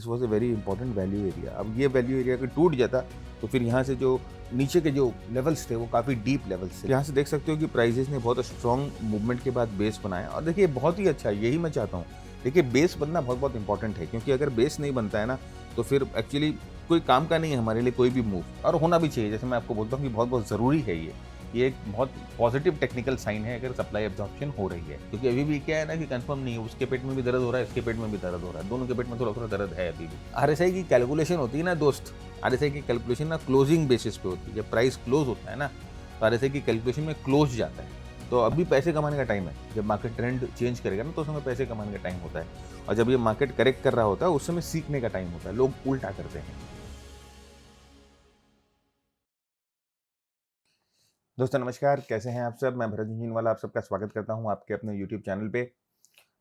This was a very important value area. अब ये value area अगर टूट जाता तो फिर यहाँ से जो नीचे के जो लेवल्स थे वो काफ़ी डीप लेवल्स थे। यहाँ से देख सकते हो कि प्राइजेस ने बहुत स्ट्रॉन्ग मूवमेंट के बाद बेस बनाया और देखिए बहुत ही अच्छा है, यही मैं चाहता हूँ। देखिए बेस बनना बहुत बहुत इंपॉर्टेंट है, क्योंकि अगर बेस नहीं बनता है ना तो फिर एक्चुअली कोई काम का नहीं है हमारे लिए कोई भी मूव, और होना भी चाहिए। जैसे मैं आपको बोलता हूँ कि बहुत बहुत ज़रूरी है ये एक बहुत पॉजिटिव टेक्निकल साइन है अगर सप्लाई एब्जॉर्प्शन हो रही है, क्योंकि अभी भी क्या है ना कि कंफर्म नहीं है, उसके पेट में भी दर्द हो रहा है, इसके पेट में भी दर्द हो रहा है, दोनों के पेट में थोड़ा थोड़ा दर्द है अभी भी। आरएसआई की कैलकुलेशन होती है ना दोस्त, आरएसआई की कैलकुलेशन ना क्लोजिंग बेसिस पे होती है। जब प्राइस क्लोज होता है ना तो आरएसआई की कैलकुलेशन में क्लोज जाता है। तो अभी पैसे कमाने का टाइम है। जब मार्केट ट्रेंड चेंज करेगा ना तो उस समय पैसे कमाने का टाइम होता है, और जब ये मार्केट करेक्ट कर रहा होता है उस समय सीखने का टाइम होता है। लोग उल्टा करते हैं। दोस्तों नमस्कार, कैसे हैं आप सब? मैं भरत झुंझुनवाला आप सबका स्वागत करता हूं आपके अपने यूट्यूब चैनल पे।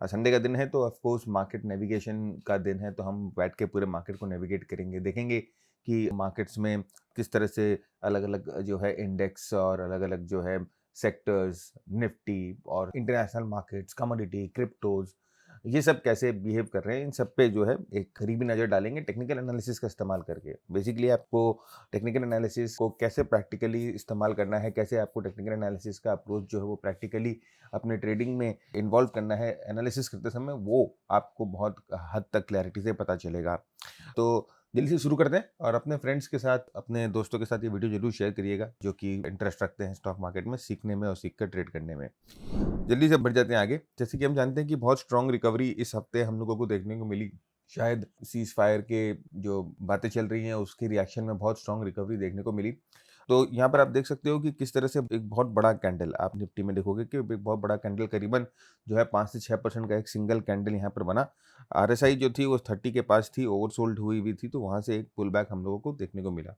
संडे का दिन है तो ऑफ कोर्स मार्केट नेविगेशन का दिन है, तो हम बैठ के पूरे मार्केट को नेविगेट करेंगे, देखेंगे कि मार्केट्स में किस तरह से अलग अलग जो है इंडेक्स और अलग अलग जो है सेक्टर्स, निफ्टी और इंटरनेशनल मार्केट्स, कमोडिटी, क्रिप्टोज, ये सब कैसे बिहेव कर रहे हैं, इन सब पे जो है एक करीबी नज़र डालेंगे टेक्निकल एनालिसिस का इस्तेमाल करके। बेसिकली आपको टेक्निकल एनालिसिस को कैसे प्रैक्टिकली इस्तेमाल करना है, कैसे आपको टेक्निकल एनालिसिस का अप्रोच जो है वो प्रैक्टिकली अपने ट्रेडिंग में इन्वॉल्व करना है एनालिसिस करते समय, वो आपको बहुत हद तक क्लैरिटी से पता चलेगा। तो जल्दी से शुरू करते हैं और अपने फ्रेंड्स के साथ, अपने दोस्तों के साथ ये वीडियो जरूर शेयर करिएगा जो कि इंटरेस्ट रखते हैं स्टॉक मार्केट में सीखने में और सीख कर ट्रेड करने में। जल्दी से बढ़ जाते हैं आगे। जैसे कि हम जानते हैं कि बहुत स्ट्रॉन्ग रिकवरी इस हफ्ते हम लोगों को देखने को मिली। शायद सीज फायर के जो बातें चल रही हैं उसके रिएक्शन में बहुत स्ट्रॉन्ग रिकवरी देखने को मिली। तो यहाँ पर आप देख सकते हो कि किस तरह से एक बहुत बड़ा कैंडल आप निफ्टी में देखोगे कि एक बहुत बड़ा कैंडल करीबन जो है 5 से 6% का एक सिंगल कैंडल यहाँ पर बना। आरएसआई जो थी वो 30 के पास थी, ओवरसोल्ड हुई थी, तो वहाँ से एक पुल बैक हम लोगों को देखने को मिला।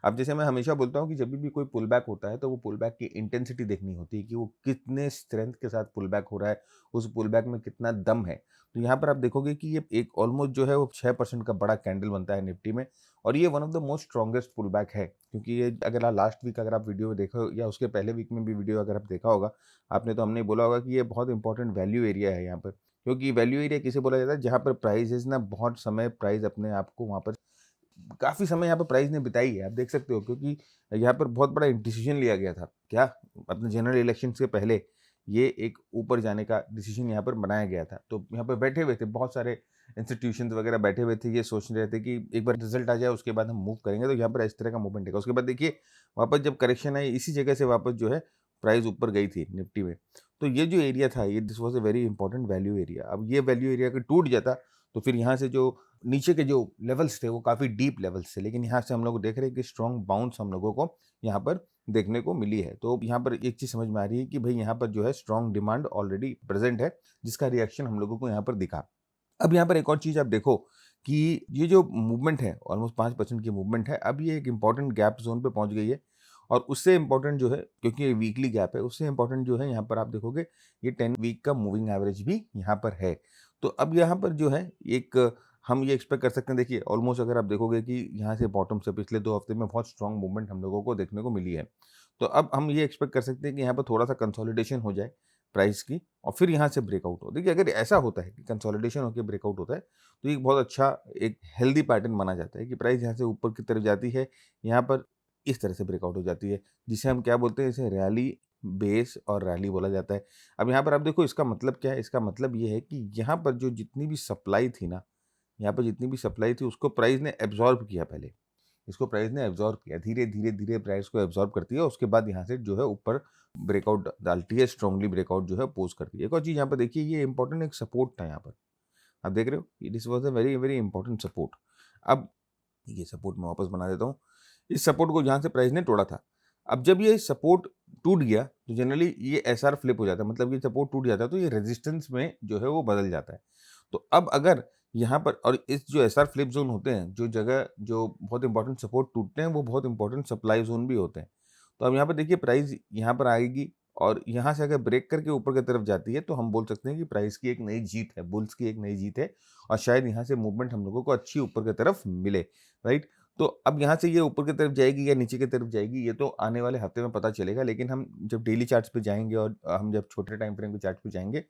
अब जैसे मैं हमेशा बोलता हूँ कि जब भी कोई पुल बैक होता है तो वो पुल बैक की इंटेंसिटी देखनी होती है कि वो कितने स्ट्रेंथ के साथ पुल बैक हो रहा है, उस पुल बैक में कितना दम है। तो यहाँ पर आप देखोगे कि ये एक ऑलमोस्ट जो है वो 6% का बड़ा कैंडल बनता है निफ्टी में, और ये one of the most strongest pull back है, क्योंकि ये अगर आप लास्ट वीक अगर आप वीडियो में देखो या उसके पहले वीक में भी वीडियो अगर आप देखा होगा आपने, तो हमने बोला होगा कि ये बहुत इंपॉर्टेंट वैल्यू एरिया है यहाँ पर। क्योंकि वैल्यू एरिया किसे बोला जाता है? जहाँ पर प्राइजेस ना बहुत समय प्राइस अपने आप को वहाँ पर काफ़ी समय यहाँ पे प्राइस ने बिताई है, आप देख सकते हो, क्योंकि यहाँ पर बहुत बड़ा डिसीजन लिया गया था। क्या? अपने जनरल इलेक्शन से पहले ये एक ऊपर जाने का डिसीजन यहाँ पर बनाया गया था। तो यहाँ पे बैठे हुए थे बहुत सारे इंस्टीट्यूशंस वगैरह बैठे हुए थे, ये सोच रहे थे कि एक बार रिजल्ट आ जाए उसके बाद हम मूव करेंगे, तो यहाँ पर इस तरह का मूवमेंट है। उसके बाद देखिए वापस जब करेक्शन आई इसी जगह से वापस जो है प्राइस ऊपर गई थी निफ्टी में। तो ये जो एरिया था ये this was a very important value area. अब ये वैल्यू एरिया अगर टूट जाता तो फिर यहाँ से जो नीचे के जो लेवल्स थे वो काफ़ी डीप लेवल्स थे, लेकिन यहाँ से हम लोग देख रहे हैं कि स्ट्रॉन्ग बाउंस हम लोगों को यहाँ पर देखने को मिली है। तो यहाँ पर एक चीज़ समझ में आ रही है कि भाई यहाँ पर जो है स्ट्रॉन्ग डिमांड ऑलरेडी प्रेजेंट है, जिसका रिएक्शन हम लोगों को यहाँ पर दिखा। अब यहाँ पर एक और चीज़ आप देखो कि ये जो मूवमेंट है ऑलमोस्ट 5% की मूवमेंट है, अब ये एक इंपॉर्टेंट गैप जोन पे पहुंच गई है, और उससे इंपॉर्टेंट जो है, क्योंकि ये वीकली गैप है, उससे इंपॉर्टेंट जो है यहाँ पर आप देखोगे ये 10 वीक का मूविंग एवरेज भी यहाँ पर है। तो अब यहाँ पर जो है एक हम ये एक्सपेक्ट कर सकते हैं, देखिए ऑलमोस्ट अगर आप देखोगे कि यहाँ से बॉटम से पिछले 2 हफ्ते में बहुत स्ट्रॉन्ग मूवमेंट हम लोगों को देखने को मिली है। तो अब हम ये एक्सपेक्ट कर सकते हैं कि यहाँ पर थोड़ा-सा कंसोलिडेशन हो जाए प्राइस की, और फिर यहाँ से ब्रेकआउट हो। देखिए अगर ऐसा होता है कि कंसोलिडेशन होके ब्रेकआउट होता है, तो ये बहुत अच्छा एक हेल्दी पैटर्न माना जाता है कि प्राइस यहाँ से ऊपर की तरफ जाती है, यहाँ पर इस तरह से ब्रेकआउट हो जाती है, जिसे हम क्या बोलते हैं, इसे रैली बेस और रैली बोला जाता है। अब यहाँ पर आप देखो इसका मतलब क्या है? इसका मतलब ये है कि यहाँ पर जो जितनी भी सप्लाई थी ना, यहाँ पे जितनी भी सप्लाई थी उसको प्राइस ने एब्ज़ॉर्ब किया पहले। इसको प्राइस ने एब्ज़ॉर्ब किया। धीरे-धीरे प्राइस को एब्ज़ॉर्ब करती है, उसके बाद यहाँ से जो है ऊपर ब्रेकआउट डालती है, स्ट्रांगली ब्रेकआउट जो है पोज़ करती है। एक और चीज़ यहाँ पे देखिए, ये इम्पोर्टेंट एक सपोर्ट था यहाँ पर। आप देख रहे हो? This was a very, very important support. अब ये सपोर्ट मैं वापस बना देता हूँ। इस सपोर्ट को जहाँ से प्राइस ने तोड़ा था। अब जब ये सपोर्ट टूट गया तो जनरली ये एसआर फ्लिप हो जाता है, मतलब ये सपोर्ट टूट जाता है तो ये रेजिस्टेंस में जो है वो बदल जाता है। तो अब अगर यहाँ पर, और इस जो एसआर फ्लिप ज़ोन होते हैं, जो जगह जो बहुत इंपॉर्टेंट सपोर्ट टूटते हैं वो बहुत इंपॉर्टेंट सप्लाई ज़ोन भी होते हैं। तो अब यहाँ पर देखिए प्राइस यहाँ पर आएगी, और यहाँ से अगर ब्रेक करके ऊपर की तरफ जाती है तो हम बोल सकते हैं कि प्राइस की एक नई जीत है, बुल्स की एक नई जीत है, और शायद यहाँ से मूवमेंट हम लोगों को अच्छी ऊपर की तरफ मिले, राइट? तो अब यहाँ से ये ऊपर की तरफ जाएगी या नीचे की तरफ जाएगी, ये तो आने वाले हफ्ते में पता चलेगा, लेकिन हम जब डेली चार्ट्स पे जाएँगे और हम जब छोटे टाइम फ्रेम के चार्ट पे जाएँगे,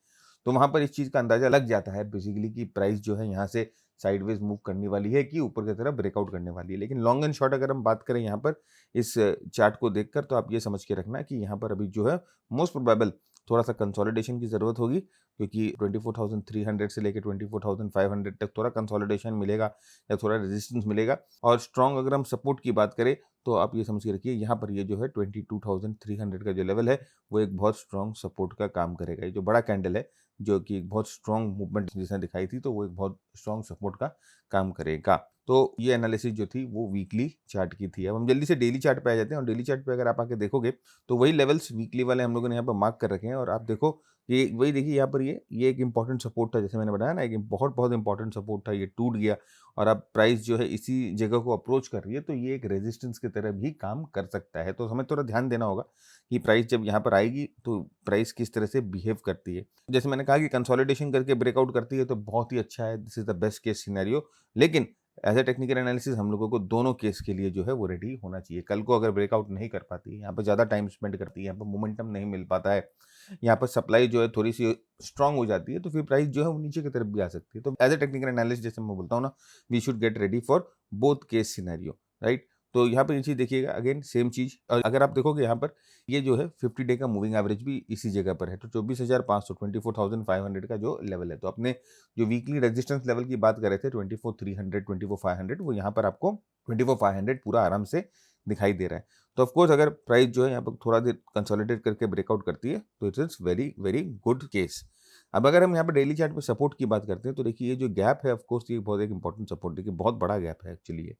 तो वहाँ पर इस चीज़ का अंदाज़ा लग जाता है बेसिकली कि प्राइस जो है यहाँ से साइडवेज मूव करने वाली है कि ऊपर की तरफ ब्रेकआउट करने वाली है। लेकिन लॉन्ग एंड शॉर्ट अगर हम बात करें यहाँ पर इस चार्ट को देखकर, तो आप ये समझ के रखना कि यहाँ पर अभी जो है मोस्ट प्रोबेबल थोड़ा-सा कंसोलिडेशन की ज़रूरत होगी, क्योंकि 24,300 से लेके 24,500 तक थोड़ा कंसोलिडेशन मिलेगा या थोड़ा रेजिस्टेंस मिलेगा। और स्ट्रॉन्ग अगर हम सपोर्ट की बात करें, तो आप ये समझ के रखिए यहाँ पर ये जो है 22,300 का जो लेवल है, वो एक बहुत स्ट्रॉन्ग सपोर्ट का काम करेगा। ये जो बड़ा कैंडल है, जो कि एक बहुत स्ट्रॉन्ग मूवमेंट जिसने दिखाई थी, तो वो एक बहुत स्ट्रॉन्ग सपोर्ट का काम करेगा। तो ये एनालिसिस जो थी वो वीकली चार्ट की थी। अब हम जल्दी से डेली चार्ट पे आ जाते हैं, और डेली चार्ट पे अगर आप आके देखोगे, तो वही लेवल्स वीकली वाले हम लोगों ने यहाँ पर मार्क कर रखे हैं। और आप देखो ये वही देखिए यहाँ पर ये एक इंपॉर्टेंट सपोर्ट था, जैसे मैंने बताया ना, एक बहुत बहुत इंपॉर्टेंट सपोर्ट था, ये टूट गया और अब प्राइस जो है इसी जगह को अप्रोच कर रही है, तो ये एक रेजिस्टेंस की तरह भी काम कर सकता है। तो हमें थोड़ा ध्यान देना होगा कि प्राइस जब यहाँ पर आएगी तो प्राइस किस तरह से बिहेव करती है। जैसे मैंने कहा कि कंसोलिडेशन करके ब्रेकआउट करती है तो बहुत ही अच्छा है, this is the best case scenario. लेकिन एज ए टेक्निकल एनालिसिस हम लोगों को दोनों केस के लिए जो है वो रेडी होना चाहिए। कल को अगर ब्रेकआउट नहीं कर पाती, यहाँ पर ज़्यादा टाइम स्पेंड करती है, यहाँ पर मोमेंटम नहीं मिल पाता है, यहाँ पर सप्लाई जो है थोड़ी सी स्ट्रांग हो जाती है, तो फिर प्राइस जो है वो नीचे की तरफ भी आ सकती है। तो एज ए टेक्निकल एनालिस्ट जैसे मैं बोलता हूँ ना, we should get ready for both case scenario, right. तो यहाँ पर ये चीज़ देखिएगा, अगेन सेम चीज़। और अगर आप देखोगे यहाँ पर ये जो है 50 डे का मूविंग एवरेज भी इसी जगह पर है, तो 24,500 24,500 का जो लेवल है। तो अपने जो वीकली रेजिस्टेंस लेवल की बात कर रहे थे 24,300 24,500, वो यहाँ पर आपको 24,500 पूरा आराम से दिखाई दे रहा है। तो ऑफ कोर्स अगर प्राइस जो है यहाँ पर थोड़ा देर कंसोलिडेट करके ब्रेकआउट करती है, तो it is very very good case. अब अगर हम यहाँ पर डेली चार्ट पे सपोर्ट की बात करते हैं, तो देखिए ये जो गैप है, ऑफ कोर्स ये बहुत एक इंपॉर्टेंट सपोर्ट, देखिए बहुत बड़ा गैप है एक्चुअली ये,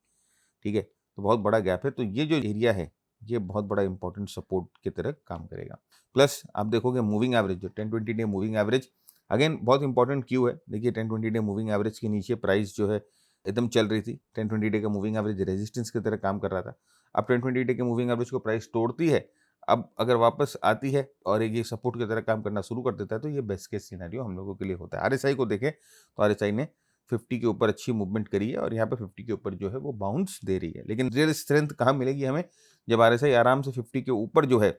ठीक है। तो बहुत बड़ा गैप है, तो ये जो एरिया है ये बहुत बड़ा इंपॉर्टेंट सपोर्ट की तरह काम करेगा। प्लस आप देखोगे मूविंग एवरेज, जो 10-20 डे मूविंग एवरेज, अगेन बहुत इंपॉर्टेंट क्यों है। देखिए 10-20 डे मूविंग एवरेज के नीचे प्राइस जो है एकदम चल रही थी। 10-20 डे का मूविंग एवरेज रेजिस्टेंस की तरह काम कर रहा था। अब 10-20 डे के मूविंग एवरेज को प्राइस तोड़ती है, अब अगर वापस आती है और ये सपोर्ट की तरह काम करना शुरू कर देता है, तो ये बेस्ट केस सिनेरियो हम लोगों के लिए होता है। आरएसआई को देखें तो आरएसआई ने 50 के ऊपर अच्छी मूवमेंट करी है, और यहाँ पे 50 के ऊपर जो है वो बाउंस दे रही है। लेकिन रियल स्ट्रेंथ कहाँ मिलेगी हमें, जब आरएसआई आराम से 50 के ऊपर जो है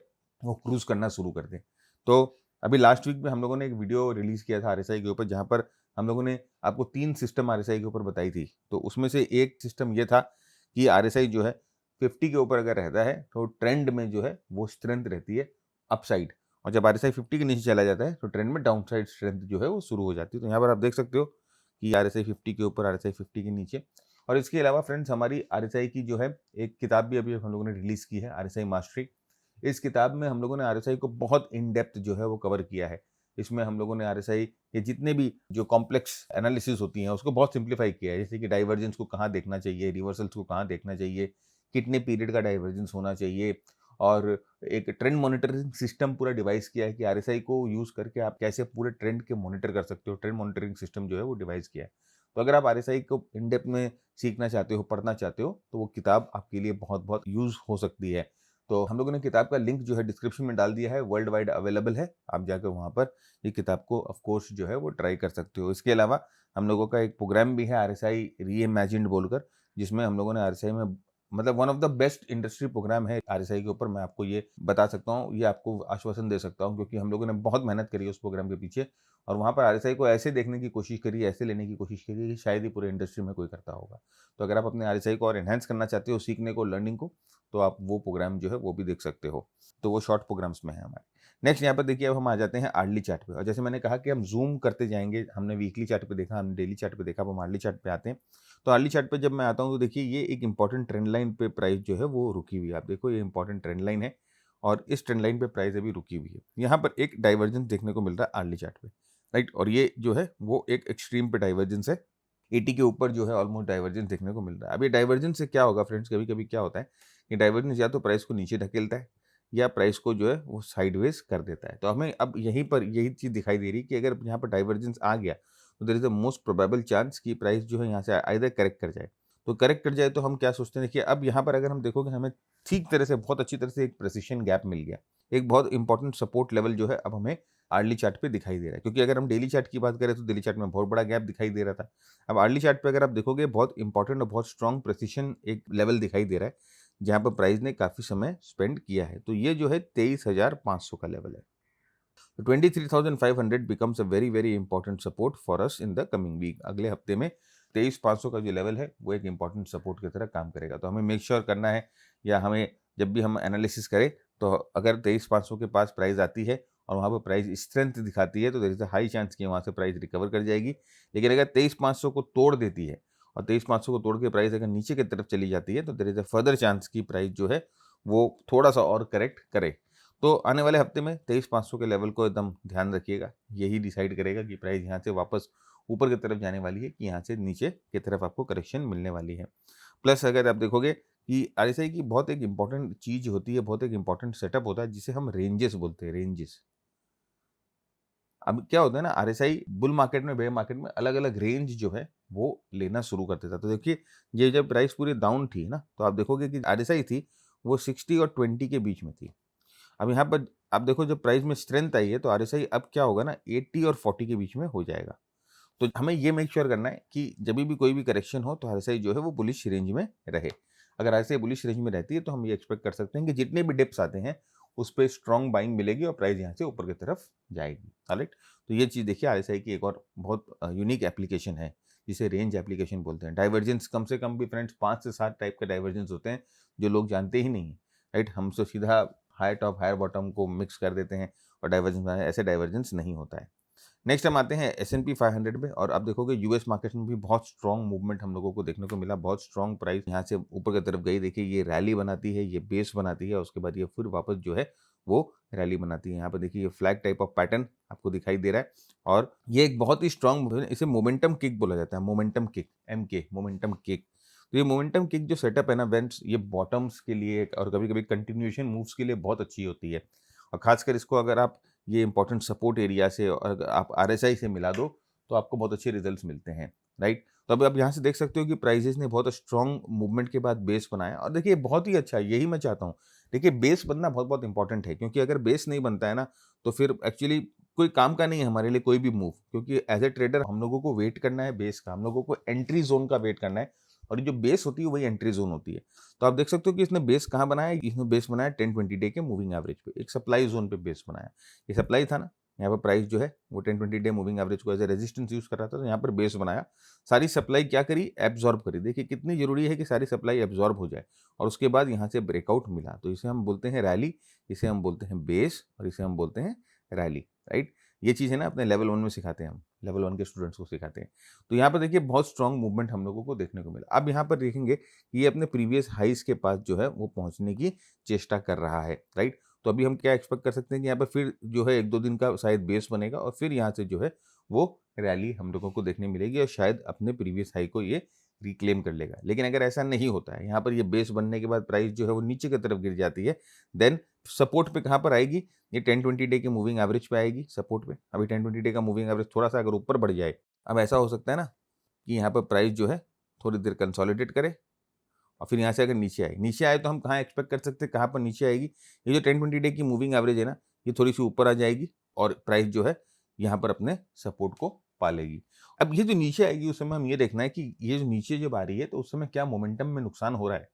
वो क्रूज करना शुरू कर दे। तो अभी लास्ट वीक में हम लोगों ने एक वीडियो रिलीज किया था आरएसआई के ऊपर, जहाँ पर हम लोगों ने आपको 3 सिस्टम आरएसआई के ऊपर बताई थी। तो उसमें से एक सिस्टम ये था कि आरएसआई जो है 50 के ऊपर अगर रहता है, तो ट्रेंड में जो है वो स्ट्रेंथ रहती है अपसाइड, और जब आरएसआई 50 के नीचे चला जाता है, तो ट्रेंड में डाउनसाइड स्ट्रेंथ जो है वो शुरू हो जाती है। तो यहाँ पर आप देख सकते हो कि आरएसआई 50 के ऊपर, आरएसआई 50 के नीचे। और इसके अलावा फ्रेंड्स, हमारी आरएसआई की जो है एक किताब भी अभी हम लोगों ने रिलीज की है, आरएसआई मास्टरी। इस किताब में हम लोगों ने आरएसआई को बहुत इन डेप्थ जो है वो कवर किया है। इसमें हम लोगों ने आरएसआई के जितने भी जो कॉम्प्लेक्स एनालिसिस होती हैं उसको बहुत सिंप्लीफाई किया है। जैसे कि डाइवर्जेंस को कहाँ देखना चाहिए, रिवर्सल्स को कहाँ देखना चाहिए, कितने पीरियड का डाइवर्जेंस होना चाहिए, और एक ट्रेंड मॉनिटरिंग सिस्टम पूरा डिवाइस किया है कि आरएसआई को यूज़ करके आप कैसे पूरे ट्रेंड के मॉनिटर कर सकते हो। ट्रेंड मॉनिटरिंग सिस्टम जो है वो डिवाइस किया है। तो अगर आप आरएसआई को इन डेप्थ में सीखना चाहते हो, पढ़ना चाहते हो, तो वो किताब आपके लिए बहुत बहुत यूज़ हो सकती है। तो हम लोगों ने किताब का लिंक जो है डिस्क्रिप्शन में डाल दिया है, वर्ल्ड वाइड अवेलेबल है। आप जाकर वहाँ पर ये किताब को ऑफ कोर्स जो है वो ट्राई कर सकते हो। इसके अलावा हम लोगों का एक प्रोग्राम भी है आरएसआई रीइमेजिन्ड बोलकर, जिसमें हम लोगों ने आरएसआई में मतलब one of the best industry program है आरएसआई के ऊपर। मैं आपको ये बता सकता हूँ, ये आपको आश्वासन दे सकता हूँ, क्योंकि हम लोगों ने बहुत मेहनत करी है उस प्रोग्राम के पीछे, और वहाँ पर आरएसआई को ऐसे देखने की कोशिश करी है, ऐसे लेने की कोशिश करी है कि शायद ही पूरे इंडस्ट्री में कोई करता होगा। तो अगर आप अपने आरएसआई को और एनहांस करना चाहते हो, सीखने को, लर्निंग को, तो आप वो प्रोग्राम जो है वो भी देख सकते हो। तो वो शॉर्ट प्रोग्राम्स में है हमारे। नेक्स्ट यहाँ पर देखिए, अब हम आ जाते हैं आर्ली चार्ट पे, और जैसे मैंने कहा कि हम जूम करते जाएंगे। हमने वीकली चार्ट पे देखा, हमने डेली चार्ट पे देखा, अब हम आर्ली चार्ट पे आते हैं। तो आर्ली चार्ट पे जब मैं आता हूँ, तो देखिए ये एक इंपॉर्टेंट ट्रेंड लाइन पे प्राइस जो है वो रुकी हुई है। आप देखो ये इंपॉर्टेंट ट्रेंड लाइन है, और इस ट्रेंड लाइन पे प्राइस अभी रुकी हुई है। यहाँ पर एक डाइवर्जेंस देखने को मिल रहा है आर्ली चार्ट पे, राइट। और ये जो है वो एक एक्सट्रीम पे डाइवर्जेंस है, 80 के ऊपर जो है ऑलमोस्ट डाइवर्जेंस देखने को मिल रहा है। अब ये डाइवर्जेंस से क्या होगा फ्रेंड्स, कभी कभी क्या होता है कि डाइवर्जेंस या तो प्राइस को नीचे धकेलता है, या प्राइस को जो है वो साइडवेज कर देता है। तो हमें अब यहीं पर यही चीज़ दिखाई दे रही है कि अगर यहाँ पर डाइवर्जेंस आ गया, तो there is a most probable chance कि प्राइस जो है यहाँ से आइदर करेक्ट कर जाए। तो करेक्ट कर जाए तो हम क्या सोचते हैं, देखिए अब यहाँ पर अगर हम देखोगे, हमें ठीक तरह से, बहुत अच्छी तरह से एक प्रेसिशन गैप मिल गया। एक बहुत इंपॉर्टेंट सपोर्ट लेवल जो है अब हमें आर्ली चार्ट पे दिखाई दे रहा है, क्योंकि अगर हम डेली चार्ट की बात करें तो डेली चार्ट में बहुत बड़ा गैप दिखाई दे रहा था। अब आर्ली चार्ट पे अगर आप देखोगे, बहुत इंपॉर्टेंट और बहुत स्ट्रॉन्ग प्रेसिशन एक लेवल दिखाई दे रहा है, जहाँ पर प्राइस ने काफ़ी समय स्पेंड किया है। तो ये जो है 23,500 का लेवल है। 23,500 becomes a very very important support for us in the coming week। अगले हफ्ते में 23,500 का जो लेवल है वो एक इंपॉर्टेंट सपोर्ट की तरह काम करेगा। तो हमें मेक श्योर करना है, या हमें जब भी हम एनालिसिस करें तो अगर 23,500 के पास प्राइस आती है और वहाँ पर प्राइस स्ट्रेंथ दिखाती है तो there is a high chance कि वहाँ से प्राइस रिकवर कर जाएगी। लेकिन अगर 23,500 को तोड़ देती है और 23,500 को तोड़ के प्राइस अगर नीचे की तरफ चली जाती है तो there is a further chance कि प्राइस जो है वो थोड़ा-सा और करेक्ट करे। तो आने वाले हफ्ते में 23,500 के लेवल को एकदम ध्यान रखिएगा। यही डिसाइड करेगा कि प्राइस यहाँ से वापस ऊपर की तरफ जाने वाली है कि यहाँ से नीचे की तरफ आपको करेक्शन मिलने वाली है। प्लस अगर आप देखोगे कि आरएसआई की बहुत एक इम्पॉर्टेंट चीज़ होती है, बहुत एक इम्पॉर्टेंट सेटअप होता है जिसे हम रेंजेस बोलते हैं, रेंजेस। अब क्या होता है ना, आरएसआई बुल मार्केट में, बेयर मार्केट में अलग-अलग रेंज जो है वो लेना शुरू कर देता है। तो देखिए ये जब प्राइस पूरी डाउन थी ना, तो आप देखोगे कि आरएसआई थी वो 60 और 20 के बीच में थी। अब यहाँ पर आप देखो जब प्राइस में स्ट्रेंथ आई है तो आरएसआई अब क्या होगा ना, 80 और 40 के बीच में हो जाएगा। तो हमें ये मेक श्योर करना है कि जभी भी कोई भी करेक्शन हो तो आरएसआई जो है वो बुलिश रेंज में रहे। अगर आरएसआई बुलिश रेंज में रहती है तो हम ये एक्सपेक्ट कर सकते हैं कि जितने भी डिप्स आते हैं उस पे स्ट्रॉन्ग बाइंग मिलेगी और प्राइस यहाँ से ऊपर की तरफ जाएगी। ऑलराइट, तो ये चीज़ देखिए आरएसआई की एक और बहुत यूनिक एप्लीकेशन है जिसे रेंज एप्लीकेशन बोलते हैं। डाइवर्जेंस कम से कम भी फ्रेंड्स 5 से 7 टाइप के डाइवर्जेंस होते हैं जो लोग जानते ही नहीं है। राइट, हम तो सीधा हायर टॉप हायर बॉटम को मिक्स कर देते हैं और डाइवर्जेंस, ऐसे डाइवर्जेंस नहीं होता है। नेक्स्ट हम आते हैं S&P 500 पे, और आप देखोगे यूएस मार्केट में भी बहुत स्ट्रॉन्ग मूवमेंट हम लोगों को देखने को मिला। बहुत स्ट्रॉन्ग प्राइस यहाँ से ऊपर की तरफ गई। देखिए ये रैली बनाती है, ये बेस बनाती है, उसके बाद ये फिर वापस जो है वो रैली बनाती है। यहाँ पर देखिए ये फ्लैग टाइप ऑफ पैटर्न आपको दिखाई दे रहा है और ये एक बहुत ही स्ट्रॉन्ग, इसे मोमेंटम किक बोला जाता है। Momentum kick, MK, momentum kick. तो ये मोमेंटम किक जो सेटअप है ना फ्रेंड्स, ये बॉटम्स के लिए और कभी कभी कंटिन्यूएशन मूव्स के लिए बहुत अच्छी होती है। और खासकर इसको अगर आप ये इंपॉर्टेंट सपोर्ट एरिया से और अगर आप आरएसआई से मिला दो तो आपको बहुत अच्छे रिजल्ट्स मिलते हैं। राइट, तो अभी आप यहाँ से देख सकते हो कि प्राइजेस ने बहुत स्ट्रॉन्ग मूवमेंट के बाद बेस बनाया और देखिए बहुत ही अच्छा है, यही मैं चाहता हूँ। देखिए बेस बनना बहुत बहुत इंपॉर्टेंट है, क्योंकि अगर बेस नहीं बनता है ना तो फिर एक्चुअली कोई काम का नहीं है हमारे लिए कोई भी मूव, क्योंकि एज ए ट्रेडर हम लोगों को वेट करना है बेस का, हम लोगों को एंट्री जोन का वेट करना है और जो बेस होती है वही एंट्री जोन होती है। तो आप देख सकते हो कि इसने बेस कहाँ बनाया है, इसने बेस बनाया 10-20 डे के मूविंग एवरेज पे, एक सप्लाई जोन पे बेस बनाया। ये सप्लाई था ना, यहाँ पर प्राइस जो है वो 10-20 डे मूविंग एवरेज को एज ए रेजिस्टेंस यूज कर रहा था, तो यहाँ पर बेस बनाया। सारी सप्लाई क्या करी, एब्जॉर्ब करी। देखिए कितनी जरूरी है कि सारी सप्लाई एब्जॉर्ब हो जाए और उसके बाद यहाँ से ब्रेकआउट मिला, तो इसे हम बोलते हैं रैली, इसे हम बोलते हैं बेस और इसे हम बोलते हैं रैली। राइट, ये चीज़ है ना अपने लेवल 1 में सिखाते हैं, हम लेवल 1 के स्टूडेंट्स को सिखाते हैं। तो यहाँ पर देखिए बहुत स्ट्रॉन्ग मूवमेंट हम लोगों को देखने को मिला। अब यहाँ पर देखेंगे कि ये अपने प्रीवियस हाइस के पास जो है वो पहुंचने की चेष्टा कर रहा है। राइट, तो अभी हम क्या एक्सपेक्ट कर सकते हैं कि यहाँ पर फिर जो है 1-2 दिन का शायद बेस बनेगा और फिर यहाँ से जो है वो रैली हम लोगों को देखने मिलेगी और शायद अपने प्रीवियस हाई को ये रिक्लेम कर लेगा। लेकिन अगर ऐसा नहीं होता है, यहाँ पर ये बेस बनने के बाद प्राइस जो है वो नीचे की तरफ गिर जाती है, देन सपोर्ट पे कहाँ पर आएगी, ये 10-20 डे के मूविंग एवरेज पे आएगी सपोर्ट पे। अभी 10-20 डे का मूविंग एवरेज थोड़ा सा अगर ऊपर बढ़ जाए, अब ऐसा हो सकता है ना कि यहाँ पर प्राइस जो है थोड़ी देर कंसोलिडेट करे और फिर यहाँ से अगर नीचे आए तो हम कहाँ एक्सपेक्ट कर सकते हैं, कहाँ पर नीचे आएगी, ये जो 10-20 डे की मूविंग एवरेज है ना, ये थोड़ी सी ऊपर आ जाएगी और प्राइस जो है यहाँ पर अपने सपोर्ट को पा लेगी। अब ये जो नीचे आएगी उस समय हम ये देखना है कि ये जो नीचे जब आ रही है तो उस समय क्या मोमेंटम में नुकसान हो रहा है।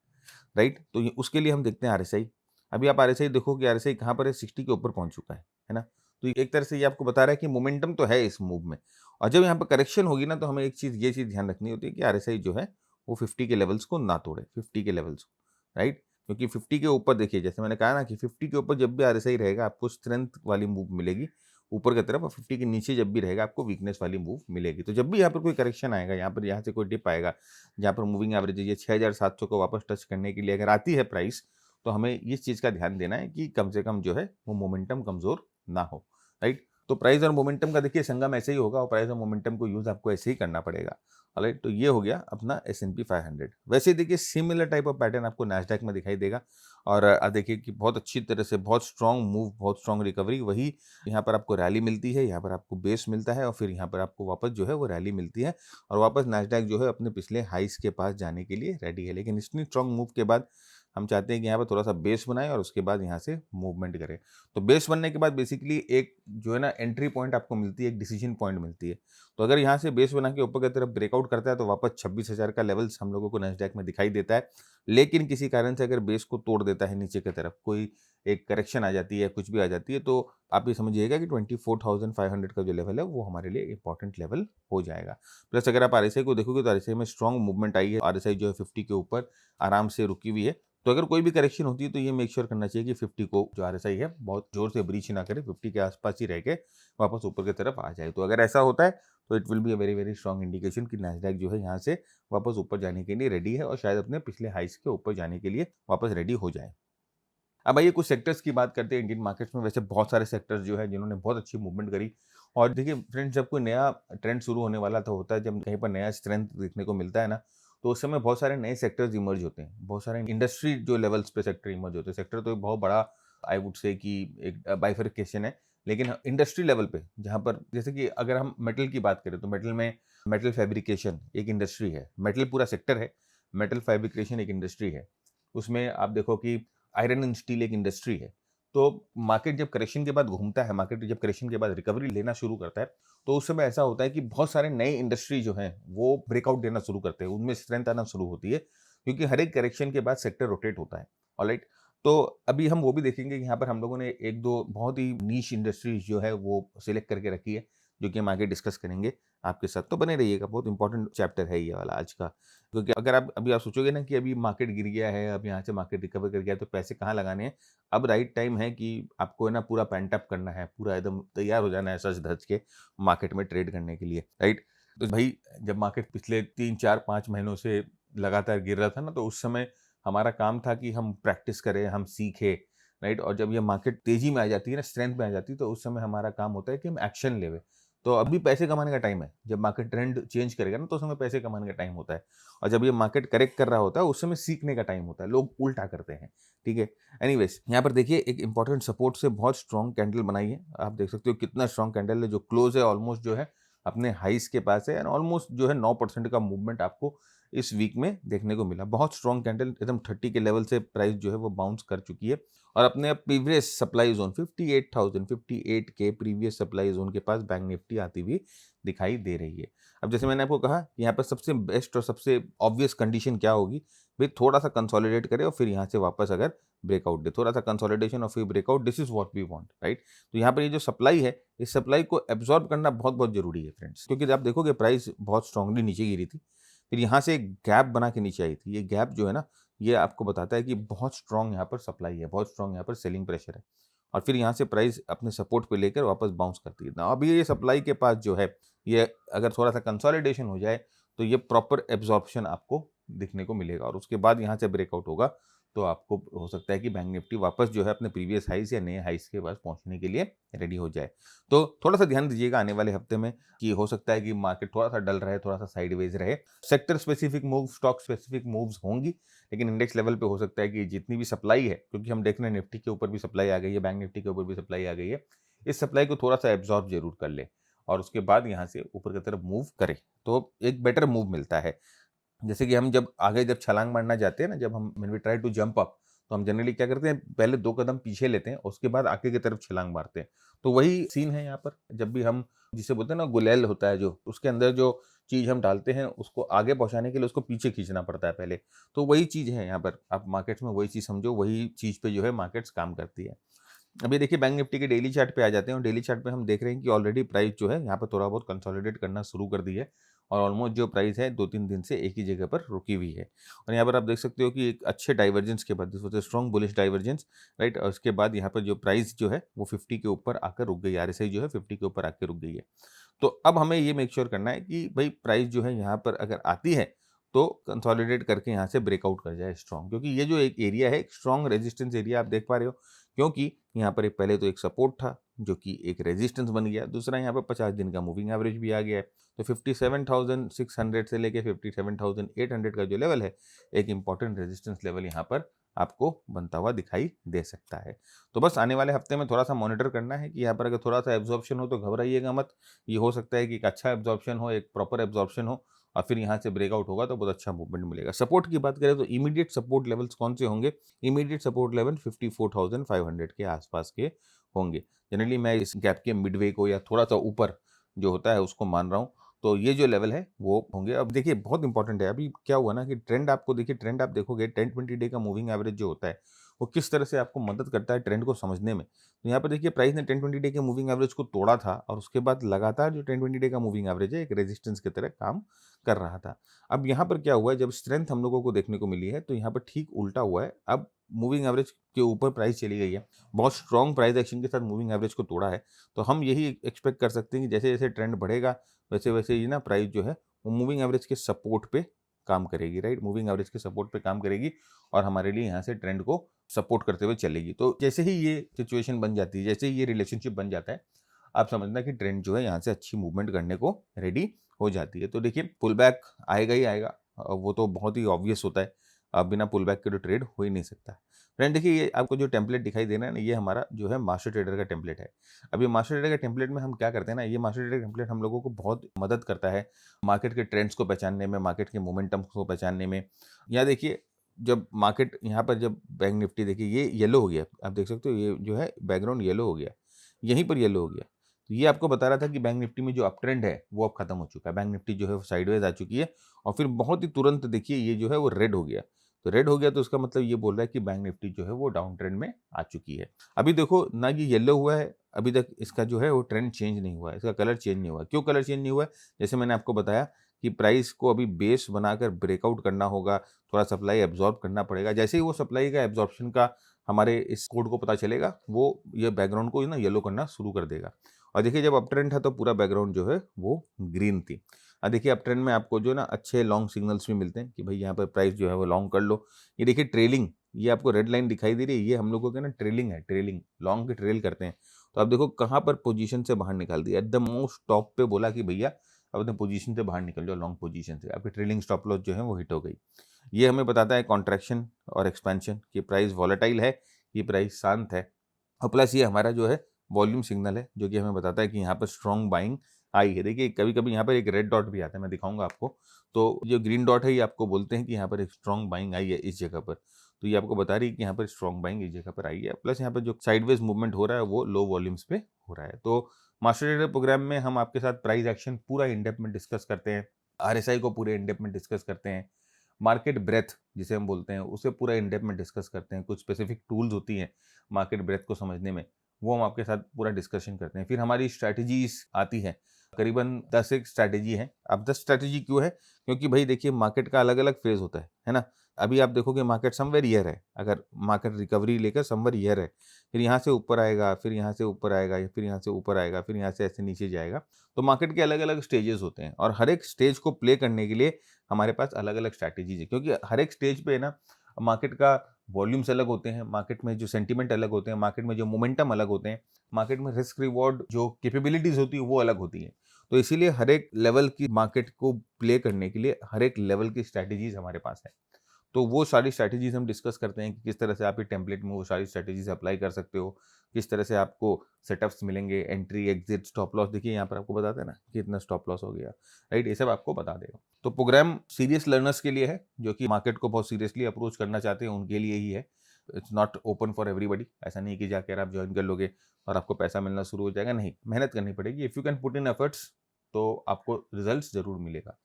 राइट, तो उसके लिए हम देखते हैं आरएसआई। अभी आप आरएसआई देखो कि आरएसआई कहाँ पर है, 60 के ऊपर पहुंच चुका है ना। तो एक तरह से ये आपको बता रहा है कि मोमेंटम तो है इस मूव में, और जब यहाँ पर करेक्शन होगी ना तो हमें एक चीज़, ये चीज़ ध्यान रखनी होती है कि आरएसआई जो है वो 50 के लेवल्स को ना तोड़े, 50 के लेवल्स को। राइट, क्योंकि 50 के ऊपर देखिए, जैसे मैंने कहा ना कि 50 के ऊपर जब भी आरएसआई रहेगा आपको स्ट्रेंथ वाली मूव मिलेगी ऊपर की तरफ, और 50 के नीचे जब भी रहेगा आपको वीकनेस वाली मूव मिलेगी। तो जब भी यहाँ पर कोई करेक्शन आएगा, यहाँ से कोई डिप आएगा जहाँ पर मूविंग एवरेज ये 6700 को वापस टच करने के लिए अगर आती है प्राइस, तो हमें इस चीज़ का ध्यान देना है कि कम से कम जो है वो मोमेंटम कमज़ोर ना हो। राइट, तो प्राइस और मोमेंटम का देखिए संगम ऐसे ही होगा और प्राइस और मोमेंटम को यूज़ आपको ऐसे ही करना पड़ेगा। ऑलराइट, तो ये हो गया अपना S&P 500। वैसे देखिए सिमिलर टाइप ऑफ पैटर्न आपको नैस्डैक में दिखाई देगा और देखिए कि बहुत अच्छी तरह से बहुत स्ट्रॉन्ग मूव, बहुत स्ट्रॉन्ग रिकवरी, वही यहाँ पर आपको रैली मिलती है, यहाँ पर आपको बेस मिलता है और फिर यहाँ पर आपको वापस जो है वो रैली मिलती है और वापस नैस्डैक जो है अपने पिछले हाइस के पास जाने के लिए रेडी है। लेकिन इतनी स्ट्रॉन्ग मूव के बाद हम चाहते हैं कि यहाँ पर थोड़ा सा बेस बनाए और उसके बाद यहाँ से मूवमेंट करें। तो बेस बनने के बाद बेसिकली एक जो है ना एंट्री पॉइंट आपको मिलती है, एक डिसीजन पॉइंट मिलती है। तो तो अगर यहाँ से बेस बना के ऊपर की तरफ ब्रेकआउट करता है तो वापस 26,000 का लेवल्स हम लोगों को नैस्डैक में दिखाई देता है। लेकिन किसी कारण से अगर बेस को तोड़ देता है नीचे की तरफ, कोई एक करेक्शन आ जाती है, कुछ भी आ जाती है, तो आप ये समझिएगा कि 24,500 का जो लेवल है वो हमारे लिए इंपॉर्टेंट लेवल हो जाएगा। प्लस अगर आप आरएसआई को देखोगे तो आरएसआई में स्ट्रॉन्ग मूवमेंट आई है। आरएसआई जो है 50 के ऊपर आराम से रुकी हुई है। तो अगर कोई भी करेक्शन होती है तो ये मेक श्योर करना चाहिए कि 50 को जो आरएसआई है बहुत जोर से ब्रीच ना करे, 50 के आसपास ही रह के वापस ऊपर की तरफ आ जाए। तो अगर ऐसा होता है तो it will be a very very strong indication कि नैस्डैक जो है यहाँ से वापस ऊपर जाने के लिए रेडी है और शायद अपने पिछले हाइस के ऊपर जाने के लिए वापस रेडी हो जाए। अब आइए कुछ सेक्टर्स की बात करते हैं इंडियन मार्केट्स में। वैसे बहुत सारे सेक्टर्स जो है जिन्होंने बहुत अच्छी मूवमेंट करी। और देखिए फ्रेंड्स, जब कोई नया ट्रेंड शुरू होने वाला तो होता है, जब कहीं पर नया स्ट्रेंथ देखने को मिलता है ना, तो उस समय बहुत सारे नए सेक्टर्स इमर्ज होते हैं, बहुत सारे इंडस्ट्री जो लेवल्स पे सेक्टर इमर्ज होते हैं। सेक्टर तो एक बहुत बड़ा आई वुड से कि एक बाइफरकेशन है, लेकिन इंडस्ट्री लेवल पे जहाँ पर जैसे कि अगर हम मेटल की बात करें तो मेटल में मेटल फैब्रिकेशन एक इंडस्ट्री है, मेटल पूरा सेक्टर है, मेटल फैब्रिकेशन एक इंडस्ट्री है। उसमें आप देखो कि आयरन एंड स्टील एक इंडस्ट्री है। तो मार्केट जब करेक्शन के बाद घूमता है, मार्केट जब करेक्शन के बाद रिकवरी लेना शुरू करता है, तो उस समय ऐसा होता है कि बहुत सारे नए इंडस्ट्री जो हैं वो ब्रेकआउट देना शुरू करते हैं, उनमें स्ट्रेंथ आना शुरू होती है, क्योंकि हर एक करेक्शन के बाद सेक्टर रोटेट होता है। ऑलराइट, तो अभी हम वो भी देखेंगे कि यहाँ पर हम लोगों ने एक दो बहुत ही नीश इंडस्ट्रीज जो है वो सिलेक्ट करके रखी है, जो कि हम आगे डिस्कस करेंगे आपके साथ। तो बने रहिएगा, बहुत इंपॉर्टेंट चैप्टर है ये वाला आज का। क्योंकि अगर आप अभी आप सोचोगे ना कि अभी मार्केट गिर गया है, अब यहाँ से मार्केट रिकवर कर गया है, तो पैसे कहाँ लगाने हैं, अब राइट टाइम है कि आपको है ना पूरा पैंट अप करना है, पूरा एकदम तैयार हो जाना है सज धज के मार्केट में ट्रेड करने के लिए, राइट। तो भाई जब मार्केट पिछले 3 4 5 महीनों से लगातार गिर रहा था ना, तो उस समय हमारा काम था कि हम प्रैक्टिस करें, हम सीखें, राइट। और जब ये मार्केट तेजी में आ जाती है ना, स्ट्रेंथ में आ जाती है, तो उस समय हमारा काम होता है कि हम एक्शन लेवे। तो अभी पैसे कमाने का टाइम है। जब मार्केट ट्रेंड चेंज करेगा ना, तो उस समय पैसे कमाने का टाइम होता है। और जब ये मार्केट करेक्ट कर रहा होता है, उस समय सीखने का टाइम होता है। लोग उल्टा करते हैं, ठीक है। एनीवेज, यहाँ पर देखिए एक इंपॉर्टेंट सपोर्ट से बहुत स्ट्रॉन्ग कैंडल बनाई है। आप देख सकते हो कितना स्ट्रॉन्ग कैंडल है, जो क्लोज है ऑलमोस्ट जो है अपने हाइस के पास है, एंड ऑलमोस्ट जो है 9% का मूवमेंट आपको इस वीक में देखने को मिला। बहुत स्ट्रॉन्ग कैंडल, एकदम 30 के लेवल से प्राइस जो है वो बाउंस कर चुकी है और अपने प्रीवियस सप्लाई जोन 58 के प्रीवियस सप्लाई जोन के पास बैंक निफ्टी आती हुई दिखाई दे रही है। अब जैसे मैंने आपको कहा, यहाँ पर सबसे बेस्ट और सबसे ऑब्वियस कंडीशन क्या होगी, भाई थोड़ा सा कंसोलिडेट करे और फिर यहाँ से वापस अगर ब्रेकआउट दे, थोड़ा सा कंसोलिडेशन और फिर breakout, this is what we want, right. तो यहाँ पर ये जो सप्लाई है, इस सप्लाई को एब्जॉर्ब करना बहुत बहुत जरूरी है फ्रेंड्स, क्योंकि आप देखोगे प्राइस बहुत स्ट्रांगली नीचे गिरी थी, फिर यहाँ से एक गैप बना के नीचे आई थी। ये गैप जो है ना, ये आपको बताता है कि बहुत स्ट्रांग यहाँ पर सप्लाई है, बहुत स्ट्रांग यहाँ पर सेलिंग प्रेशर है, और फिर यहाँ से प्राइस अपने सपोर्ट पे लेकर वापस बाउंस करती है ना। अभी ये सप्लाई के पास जो है, ये अगर थोड़ा सा कंसोलिडेशन हो जाए तो ये प्रॉपर एब्जॉर्प्शन आपको दिखने को मिलेगा, और उसके बाद यहाँ से ब्रेकआउट होगा तो आपको हो सकता है कि बैंक निफ्टी वापस जो है अपने प्रीवियस हाइस या नए हाइस के पास पहुंचने के लिए रेडी हो जाए। तो थोड़ा सा ध्यान दीजिएगा आने वाले हफ्ते में कि हो सकता है कि मार्केट थोड़ा सा डल रहे, थोड़ा सा साइडवेज रहे। Sector specific move, stock specific moves होंगी, लेकिन इंडेक्स लेवल पे हो सकता है कि जितनी भी सप्लाई है, क्योंकि हम देख रहे हैं निफ्टी के ऊपर भी सप्लाई आ गई है, बैंक निफ्टी के ऊपर भी सप्लाई आ गई है, इस सप्लाई को थोड़ा सा एब्जॉर्ब जरूर कर ले और उसके बाद यहाँ से ऊपर की तरफ मूव करे तो एक बेटर मूव मिलता है। जैसे कि हम जब आगे जब छलांग मारना जाते हैं ना, जब हम when we try to jump up, तो हम जनरली क्या करते हैं, पहले 2 कदम पीछे लेते हैं, उसके बाद आगे की तरफ छलांग मारते हैं। तो वही सीन है यहाँ पर, जब भी हम जिसे बोलते हैं ना गुलेल होता है जो, उसके अंदर जो चीज़ हम डालते हैं उसको आगे पहुँचाने के लिए उसको पीछे खींचना पड़ता है पहले। तो वही चीज़ है यहाँ पर, आप मार्केट्स में वही चीज़ समझो, वही चीज़ पे जो है मार्केट्स काम करती है। अभी देखिए बैंक निफ्टी के डेली चार्ट पे आ जाते हैं, और डेली चार्ट पे हम देख रहे हैं कि ऑलरेडी प्राइस जो है यहाँ पर थोड़ा बहुत कंसोलिडेट करना शुरू कर दी है, और ऑलमोस्ट जो प्राइस है 2-3 दिन से एक ही जगह पर रुकी हुई है। और यहाँ पर आप देख सकते हो कि एक अच्छे डाइवर्जेंस के बाद, this was a strong bullish divergence, right. और उसके बाद यहाँ पर जो प्राइस जो है वो 50 के ऊपर आकर रुक गई, आरएसआई जो है 50 के ऊपर आकर रुक गई है। तो अब हमें ये मेक श्योर करना है कि भाई प्राइस जो है यहाँ पर अगर आती है तो कंसोलिडेट करके यहाँ से ब्रेकआउट कर जाए स्ट्रॉन्ग, क्योंकि ये जो एक एरिया है, एक स्ट्रॉन्ग रेजिस्टेंस एरिया आप देख पा रहे हो, क्योंकि यहाँ पर एक पहले तो एक सपोर्ट था जो कि एक रेजिस्टेंस बन गया, दूसरा यहाँ पर 50 दिन का मूविंग एवरेज भी आ गया है। तो 57,600 से लेके 57,800 का जो लेवल है, एक इंपॉर्टेंट रेजिस्टेंस लेवल यहाँ पर आपको बनता हुआ दिखाई दे सकता है। तो बस आने वाले हफ्ते में थोड़ा सा मॉनिटर करना है कि यहाँ पर अगर थोड़ा सा एब्जॉर्प्शन हो तो घबराइएगा मत। ये हो सकता है कि एक अच्छा एब्जॉर्प्शन हो, एक प्रॉपर एब्जॉर्प्शन हो, और फिर यहाँ से ब्रेकआउट होगा तो बहुत अच्छा मूवमेंट मिलेगा। सपोर्ट की बात करें तो इमीडिएट सपोर्ट लेवल्स कौन से होंगे? इमीडिएट सपोर्ट लेवल 54,500 के आसपास के होंगे। जनरली मैं इस गैप के मिडवे को या थोड़ा सा ऊपर जो होता है उसको मान रहा हूँ। तो ये जो लेवल है वो होंगे। अब देखिए बहुत इंपॉर्टेंट है, अभी क्या हुआ ना कि ट्रेंड आपको देखिए, ट्रेंड आप देखोगे 10-20 डे का मूविंग एवरेज जो होता है वो किस तरह से आपको मदद करता है ट्रेंड को समझने में। तो यहाँ पर देखिए प्राइस ने 10-20 डे के मूविंग एवरेज को तोड़ा था और उसके बाद लगातार जो 10-20 डे का मूविंग एवरेज है एक रेजिस्टेंस की तरह काम कर रहा था। अब यहाँ पर क्या हुआ है, जब स्ट्रेंथ हम लोगों को देखने को मिली है तो यहाँ पर ठीक उल्टा हुआ है। अब मूविंग एवरेज के ऊपर प्राइस चली गई है, बहुत स्ट्रॉन्ग प्राइस एक्शन के साथ मूविंग एवरेज को तोड़ा है। तो हम यही एक्सपेक्ट कर सकते हैं कि जैसे जैसे ट्रेंड बढ़ेगा वैसे वैसे ये ना प्राइस जो है वो मूविंग एवरेज के सपोर्ट पे काम करेगी, राइट, मूविंग एवरेज के सपोर्ट पे काम करेगी और हमारे लिए यहाँ से ट्रेंड को सपोर्ट करते हुए चलेगी। तो जैसे ही ये सिचुएशन बन जाती है, जैसे ही ये रिलेशनशिप बन जाता है, आप समझना कि ट्रेंड जो है यहाँ से अच्छी मूवमेंट करने को रेडी हो जाती है। तो देखिए पुल बैक आएगा ही आएगा, वो तो बहुत ही ऑब्वियस होता है, अब बिना पुल बैक के तो ट्रेड हो ही नहीं सकता। फ्रेंड देखिए ये आपको जो टेम्पलेट दिखाई दे रहा है ना, ये हमारा जो है मास्टर ट्रेडर का टेम्पलेट है। अब ये मास्टर ट्रेडर का टेम्पलेट में हम क्या करते हैं ना, ये मास्टर ट्रेडर टेम्पलेट हम लोगों को बहुत मदद करता है मार्केट के ट्रेंड्स को पहचानने में, मार्केट के मोमेंटम को पहचानने में। यहाँ देखिए जब मार्केट यहाँ पर जब बैंक निफ्टी देखिए ये येलो हो गया, आप देख सकते हो ये जो है बैकग्राउंड येलो हो गया, यहीं पर येलो हो गया। तो ये आपको बता रहा था कि बैंक निफ्टी में जो अप ट्रेंड है वो अब खत्म हो चुका है, बैंक निफ्टी जो है वो साइडवेज आ चुकी है और फिर बहुत ही तुरंत देखिए ये जो है वो रेड हो गया। तो रेड हो गया तो उसका मतलब ये बोल रहा है कि बैंक निफ्टी जो है वो डाउन ट्रेंड में आ चुकी है। अभी देखो ना ये येलो हुआ है, अभी तक इसका जो है वो ट्रेंड चेंज नहीं हुआ है, इसका कलर चेंज नहीं हुआ। क्यों कलर चेंज नहीं हुआ है? जैसे मैंने आपको बताया कि प्राइस को अभी बेस बनाकर ब्रेकआउट करना होगा, थोड़ा सप्लाई एब्जॉर्ब करना पड़ेगा। जैसे ही वो सप्लाई का एब्जॉर्प्शन का हमारे इस कोड को पता चलेगा, वो ये बैकग्राउंड को ना येलो करना शुरू कर देगा। और देखिए जब अप ट्रेंड था तो पूरा बैकग्राउंड जो है वो ग्रीन थी। देखिए अप ट्रेंड में आपको जो ना अच्छे लॉन्ग सिग्नल्स भी मिलते हैं कि भाई यहाँ पर प्राइस जो है वो लॉन्ग कर लो। ये देखिए ट्रेलिंग, ये आपको रेड लाइन दिखाई दे रही है, ये हम लोगों के ना ट्रेलिंग है, ट्रेलिंग लॉन्ग की ट्रेल करते हैं। तो आप देखो कहाँ पर पोजीशन से बाहर निकाल दिया, एट द मोस्ट टॉप पे बोला कि भैया अब अपने पोजीशन से बाहर निकल जाओ, लॉन्ग पोजीशन से, आपकी ट्रेलिंग स्टॉप लॉस जो है वो हिट हो गई। ये हमें बताता है कॉन्ट्रैक्शन और एक्सपेंशन कि प्राइस वॉलेटाइल है, ये प्राइस शांत है। और प्लस ये हमारा जो है वॉल्यूम सिग्नल है जो कि हमें बताता है कि यहाँ पर स्ट्रॉन्ग बाइंग आई है। देखिए कभी कभी यहाँ पर एक रेड डॉट भी आता है, मैं दिखाऊंगा आपको। तो जो ग्रीन डॉट है ये आपको बोलते हैं कि यहाँ पर एक स्ट्रॉन्ग बाइंग आई है इस जगह पर। तो ये आपको बता रही है कि यहाँ पर स्ट्रॉन्ग बाइंग इस जगह पर आई है। प्लस यहाँ पर जो साइडवेज मूवमेंट हो रहा है वो लो वॉल्यूम्स पे हो रहा है। तो मास्टर ट्रेडर प्रोग्राम में हम आपके साथ प्राइस एक्शन पूरा इन डेप्थ में डिस्कस करते हैं, आरएसआई को पूरे इन डेप्थ में डिस्कस करते हैं, मार्केट ब्रेथ जिसे हम बोलते हैं उसे पूरा इन डेप्थ में डिस्कस करते हैं। कुछ स्पेसिफिक टूल्स होती हैं मार्केट ब्रेथ को समझने में, वो हम आपके साथ पूरा डिस्कशन करते हैं। फिर हमारी स्ट्रैटेजीज आती है, करीबन 10 एक स्ट्रैटेजी है। अब 10 स्ट्रैटेजी क्यों है? क्योंकि भाई देखिए मार्केट का अलग अलग फेज होता है ना। अभी आप देखोगे मार्केट समवेयर ईयर है, अगर मार्केट रिकवरी लेकर समवेयर ईयर है, फिर यहाँ से ऊपर आएगा, फिर यहाँ से ऊपर आएगा, या फिर यहाँ से ऊपर आएगा, फिर यहाँ से ऐसे नीचे जाएगा। तो मार्केट के अलग अलग स्टेजेस होते हैं और हर एक स्टेज को प्ले करने के लिए हमारे पास अलग अलग स्ट्रैटेजीज है, क्योंकि हर एक स्टेज पे ना मार्केट का वॉल्यूम्स अलग होते हैं, मार्केट में जो सेंटीमेंट अलग होते हैं, मार्केट में जो मोमेंटम अलग होते हैं, मार्केट में रिस्क रिवॉर्ड जो कैपेबिलिटीज होती है वो अलग होती है। तो इसीलिए हर एक लेवल की मार्केट को प्ले करने के लिए हर एक लेवल की स्ट्रैटेजीज हमारे पास है। तो वो सारी स्ट्रैटेजीज हम डिस्कस करते हैं कि किस तरह से आप ये टेम्पलेट में वो सारी स्ट्रैटेजीज अप्लाई कर सकते हो, किस तरह से आपको सेटअप्स मिलेंगे, एंट्री एग्जिट स्टॉप लॉस। देखिए यहाँ पर आपको बताते हैं ना कि इतना स्टॉप लॉस हो गया, राइट, ये सब आपको बता देगा। तो प्रोग्राम सीरियस लर्नर्स के लिए है, जो कि मार्केट को बहुत सीरियसली अप्रोच करना चाहते हैं उनके लिए ही है। It's not open for everybody. ऐसा नहीं कि जाकर आप ज्वाइन कर लोगे और आपको पैसा मिलना शुरू हो जाएगा, नहीं, मेहनत करनी पड़ेगी। If you can put in efforts तो आपको रिजल्ट जरूर मिलेगा।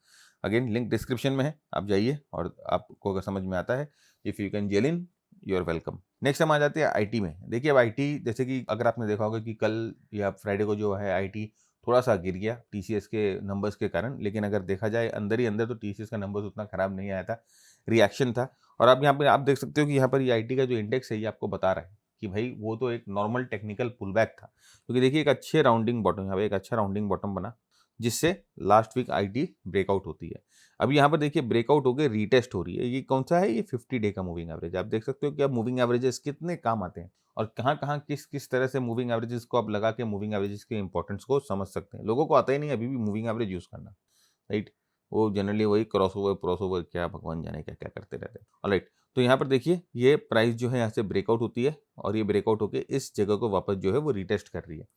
अगेन लिंक डिस्क्रिप्शन में है, आप जाइए और आपको अगर समझ में आता है, if you can gel in, you are welcome. Next हम आ जाते हैं आईटी में। देखिए अब आईटी, जैसे कि अगर आपने देखा होगा कि कल या फ्राइडे को जो है आईटी थोड़ा सा गिर गया टीसीएस के नंबर्स के कारण, लेकिन अगर देखा जाए अंदर ही अंदर तो टीसीएस का नंबर्स उतना खराब नहीं आया था, रिएक्शन था। और आप यहाँ पे आप देख सकते हो कि यहाँ पर ये आईटी का जो इंडेक्स है ये आपको बता रहा है कि भाई वो तो एक नॉर्मल टेक्निकल पुल बैक था, क्योंकि देखिए एक अच्छे राउंडिंग बॉटम, यहाँ पे एक अच्छा राउंडिंग बॉटम बना जिससे लास्ट वीक आईटी ब्रेकआउट होती है। अब यहाँ पर देखिए ब्रेकआउट हो गए, रीटेस्ट हो रही है। ये कौन सा है? ये 50 डे का मूविंग एवरेज। आप देख सकते हो कि अब मूविंग एवरेजेस कितने काम आते हैं और कहाँ कहाँ किस किस तरह से मूविंग एवरेजेस को आप लगा के मूविंग एवरेजेस के इंपॉर्टेंस को समझ सकते हैं। लोगों को आता ही नहीं अभी भी मूविंग एवरेज यूज करना, राइट। वो जनरली वही क्रॉस ओवर क्या भगवान जाने क्या क्या करते रहते हैं, ऑलराइट। तो यहाँ पर देखिए ये प्राइस जो है यहाँ से ब्रेकआउट होती है और ये ब्रेकआउट होकर इस जगह को वापस जो है वो रिटेस्ट कर रही है।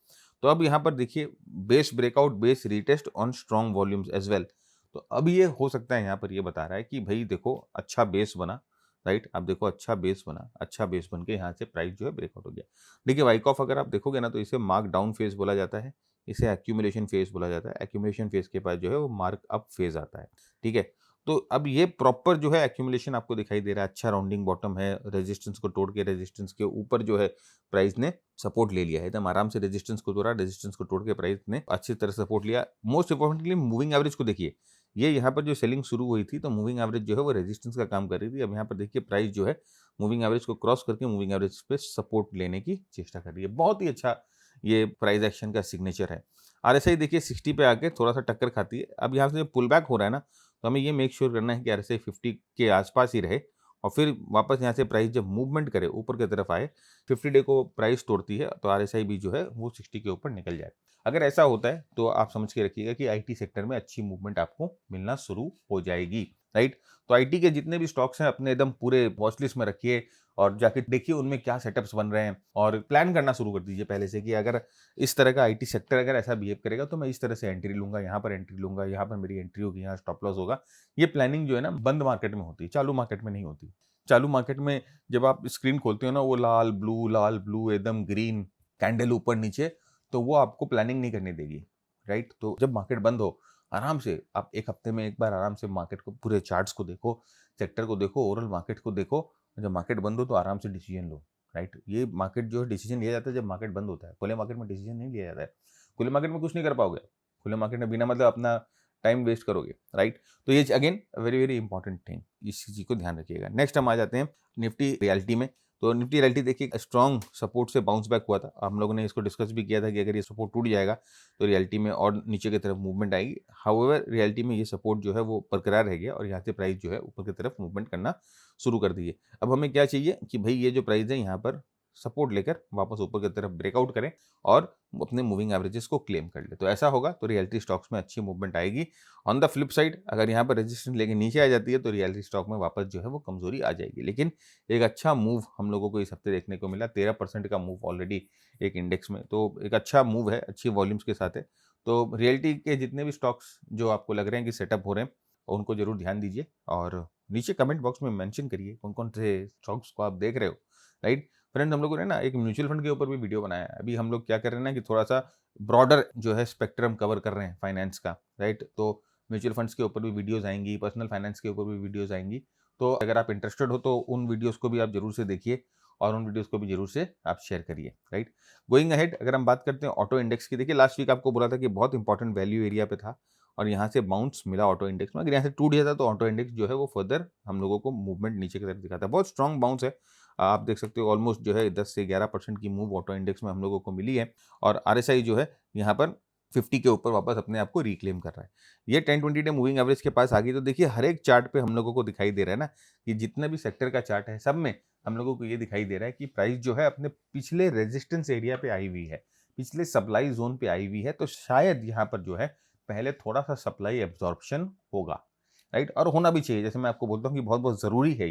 तो अब यहाँ पर देखिए base breakout, base retest on strong volumes as well. तो अब ये हो सकता है, यहाँ पर ये बता रहा है कि भाई देखो अच्छा बेस बना, राइट। आप देखो अच्छा बेस बना, अच्छा बेस बन के यहाँ से प्राइस जो है ब्रेकआउट हो गया। देखिए वाइक ऑफ अगर आप देखोगे ना तो इसे मार्क डाउन फेज बोला जाता है, इसे एक्यूमुलेशन फेज बोला जाता है। एक्यूमुलेशन फेज के बाद जो है वो मार्क अप फेज आता है, ठीक है। तो अब ये प्रॉपर जो है एक्यूमुलेशन आपको दिखाई दे रहा है, अच्छा राउंडिंग बॉटम है, रेजिस्टेंस को तोड़ के रेजिस्टेंस के ऊपर जो है प्राइस ने सपोर्ट ले लिया है, एकदम आराम से रेजिस्टेंस को तोड़ा, रेजिस्टेंस को तोड़ के प्राइस ने अच्छी तरह सपोर्ट लिया। मोस्ट इंपॉर्टेंटली मूविंग एवरेज को देखिए, ये यहाँ पर जो सेलिंग शुरू हुई थी तो मूविंग एवरेज जो है वो रेजिस्टेंस का काम कर रही थी। अब यहाँ पर देखिए प्राइस जो है मूविंग एवरेज को क्रॉस करके मूविंग एवरेज पे सपोर्ट लेने की चेष्टा कर रही है। बहुत ही अच्छा ये प्राइस एक्शन का सिग्नेचर है। आरएसआई देखिए 60 पे आके थोड़ा सा टक्कर खाती है। अब यहाँ से पुल बैक हो रहा है ना, तो हमें ये मेक श्योर करना है कि आरएसआई 50 के आसपास ही रहे और फिर वापस यहाँ से प्राइस जब मूवमेंट करे ऊपर की तरफ आए, 50 डे को प्राइस तोड़ती है तो आरएसआई भी जो है वो 60 के ऊपर निकल जाए। अगर ऐसा होता है तो आप समझ के रखिएगा कि आईटी सेक्टर में अच्छी मूवमेंट आपको मिलना शुरू हो जाएगी, राइट। तो आईटी के जितने भी स्टॉक्स हैं अपने एकदम पूरे वॉच लिस्ट में रखिए और जाके देखिए उनमें क्या सेटअप्स बन रहे हैं और प्लान करना शुरू कर दीजिए पहले से कि अगर इस तरह का आईटी सेक्टर अगर ऐसा बिहेव करेगा तो मैं इस तरह से एंट्री लूंगा, यहाँ पर एंट्री लूंगा, यहाँ पर मेरी एंट्री होगी, यहाँ स्टॉप लॉस होगा। ये प्लानिंग जो है ना बंद मार्केट में होती है, चालू मार्केट में नहीं होती। चालू मार्केट में जब आप स्क्रीन खोलते हो ना वो लाल ब्लू एकदम ग्रीन कैंडल ऊपर नीचे, तो वो आपको प्लानिंग नहीं करने देगी, राइट। तो जब मार्केट बंद हो आराम से आप एक हफ्ते में एक बार आराम से मार्केट को पूरे चार्ट्स को देखो, सेक्टर को देखो, ओवरऑल मार्केट को देखो। जब मार्केट बंद हो तो आराम से डिसीजन लो, राइट। ये मार्केट जो है डिसीजन लिया जाता है जब मार्केट बंद होता है, खुले मार्केट में डिसीजन नहीं लिया जाता है। खुले मार्केट में कुछ नहीं कर पाओगे, खुले मार्केट में बिना मतलब अपना टाइम वेस्ट करोगे, राइट। तो ये again very very important thing, इस चीज को ध्यान रखिएगा। नेक्स्ट हम आ जाते हैं निफ्टी रियलिटी में। तो निफ्टी रियलिटी देखिए स्ट्रॉन्ग सपोर्ट से बाउंस बैक हुआ था, हम लोगों ने इसको डिस्कस भी किया था कि अगर ये सपोर्ट टूट जाएगा तो रियलिटी में और नीचे की तरफ मूवमेंट आएगी। हाउएवर रियलिटी में ये सपोर्ट जो है वो बरकरार रह गया और यहाँ से प्राइस जो है ऊपर की तरफ मूवमेंट करना शुरू कर दिए। अब हमें क्या चाहिए कि भाई ये जो प्राइस है यहाँ पर सपोर्ट लेकर वापस ऊपर की तरफ ब्रेकआउट करें और अपने मूविंग एवरेजेस को क्लेम कर ले। तो ऐसा होगा तो रियलिटी स्टॉक्स में अच्छी मूवमेंट आएगी। ऑन द फ्लिप साइड अगर यहाँ पर रेजिस्टेंस लेके नीचे आ जाती है तो रियलिटी स्टॉक में वापस जो है वो कमजोरी आ जाएगी। लेकिन एक अच्छा मूव हम लोगों को इस हफ्ते देखने को मिला, 13% का मूव ऑलरेडी एक इंडेक्स में, तो एक अच्छा मूव है, अच्छी वॉल्यूम्स के साथ है। तो रियलिटी के जितने भी स्टॉक्स जो आपको लग रहे हैं कि सेटअप हो रहे हैं उनको जरूर ध्यान दीजिए और नीचे कमेंट बॉक्स में मेंशन करिए कौन कौन से स्टॉक्स को आप देख रहे हो, राइट। फ्रेंड्स हम लोगों ने ना एक म्यूचुअल फंड के ऊपर भी वीडियो बनाया है। अभी हम लोग क्या कर रहे हैं ना कि थोड़ा सा ब्रॉडर जो है स्पेक्ट्रम कवर कर रहे हैं फाइनेंस का, राइट। तो म्यूचुअल फंड्स के ऊपर भी वीडियोस आएंगी, पर्सनल फाइनेंस के ऊपर भी वीडियोस आएंगी। तो अगर आप इंटरेस्टेड हो तो उन वीडियोस को भी आप जरूर से देखिए और उन वीडियोस को भी जरूर से आप शेयर करिए, राइट। गोइंग अहेड अगर हम बात करते हैं ऑटो इंडेक्स की, देखिए लास्ट वीक आपको बोला था कि बहुत इंपॉर्टेंट वैल्यू एरिया पे था और यहाँ से बाउंस मिला ऑटो इंडेक्स में। अगर यहाँ से टूट जाता तो ऑटो इंडेक्स जो है वो फर्दर हम लोगों को मूवमेंट नीचे की तरफ दिखाता है। बहुत स्ट्रॉन्ग बाउंस है, आप देख सकते हो ऑलमोस्ट जो है 10 से 11% की मूव ऑटो इंडेक्स में हम लोगों को मिली है और आरएसआई जो है यहाँ पर 50 के ऊपर वापस अपने आप को रिक्लेम कर रहा है। ये 10-20 डे मूविंग एवरेज के पास आ गई तो देखिए हर एक चार्ट पे हम लोगों को दिखाई दे रहा है ना कि जितने भी सेक्टर का चार्ट है सब में हम लोगों को ये दिखाई दे रहा है कि प्राइस जो है अपने पिछले रेजिस्टेंस एरिया पे आई हुई है, पिछले सप्लाई जोन पे आई हुई है। तो शायद यहाँ पर जो है पहले थोड़ा सा सप्लाई एब्जॉर्प्शन होगा, राइट। और होना भी चाहिए, जैसे मैं आपको बोलता हूँ कि बहुत बहुत जरूरी है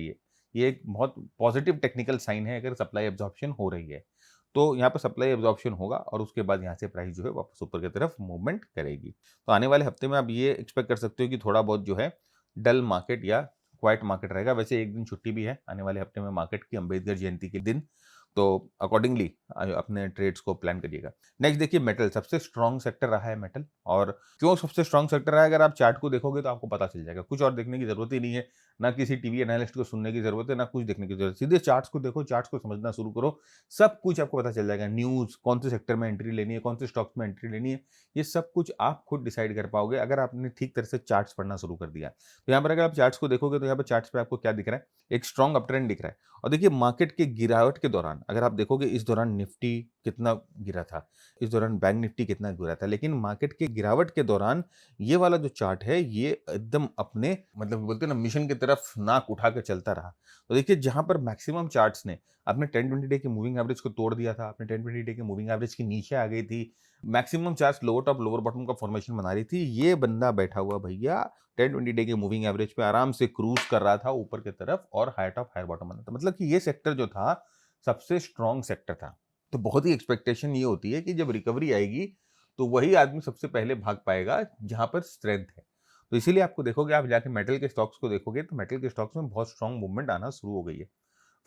ये एक बहुत पॉजिटिव टेक्निकल साइन है अगर सप्लाई एब्जॉर्प्शन हो रही है। तो यहाँ पर सप्लाई एब्जॉर्प्शन होगा और उसके बाद यहाँ से प्राइस जो है वापस ऊपर की तरफ मूवमेंट करेगी। तो आने वाले हफ्ते में आप ये एक्सपेक्ट कर सकते हो कि थोड़ा बहुत जो है डल मार्केट या क्वाइट मार्केट रहेगा। वैसे एक दिन छुट्टी भी है आने वाले हफ्ते में मार्केट की, अंबेडकर जयंती के दिन, तो अकॉर्डिंगली अपने ट्रेड्स को प्लान करिएगा। नेक्स्ट देखिए मेटल सबसे स्ट्रॉन्ग सेक्टर रहा है मेटल। और क्यों सबसे स्ट्रॉन्ग सेक्टर रहा है अगर आप चार्ट को देखोगे तो आपको पता चल जाएगा। कुछ और देखने की जरूरत ही नहीं है, ना किसी टीवी एनालिस्ट को सुनने की जरूरत है, ना कुछ देखने की जरूरत है। सीधे चार्ट्स को देखो, चार्ट्स को समझना शुरू करो, सब कुछ आपको पता चल जाएगा। न्यूज, कौन से सेक्टर में एंट्री लेनी है, कौन से स्टॉक्स में एंट्री लेनी है, ये सब कुछ आप खुद डिसाइड कर पाओगे अगर आपने ठीक तरह से चार्ट्स पढ़ना शुरू कर दिया। तो यहाँ पर अगर आप चार्ट्स को देखोगे तो यहाँ पर चार्ट्स पे आपको क्या दिख रहा है, एक स्ट्रॉन्ग अपट्रेंड दिख रहा है। और देखिए मार्केट के गिरावट के दौरान अगर आप देखोगे इस दौरान निफ्टी कितना गिरा था, इस दौरान बैंक निफ्टी कितना गिरा था, लेकिन मार्केट के गिरावट के दौरान ये वाला जो चार्ट है ये एकदम अपने मतलब बोलते हैं ना मिशन की तरफ नाक उठा कर चलता रहा। तो देखिए जहां पर मैक्सिमम चार्ट्स ने अपने 10-20 डे की मूविंग एवरेज को तोड़ दिया था, अपने 10-20 डे की मूविंग एवरेज के नीचे आ गई थी, maximum charts lower top lower bottom का फॉर्मेशन बना रही थी, ये बंदा बैठा हुआ भैया 10-20 डे के मूविंग एवरेज पे आराम से क्रूज कर रहा था ऊपर की तरफ और हायर टॉप हायर बॉटम बना था। मतलब कि ये सेक्टर जो था सबसे स्ट्रॉन्ग सेक्टर था। तो बहुत ही एक्सपेक्टेशन ये होती है कि जब रिकवरी आएगी तो वही आदमी सबसे पहले भाग पाएगा जहां पर स्ट्रेंथ है। तो इसीलिए आपको देखोगे, आप जाके मेटल के स्टॉक्स को देखोगे तो मेटल के स्टॉक्स में बहुत स्ट्रॉन्ग मूवमेंट आना शुरू हो गई है।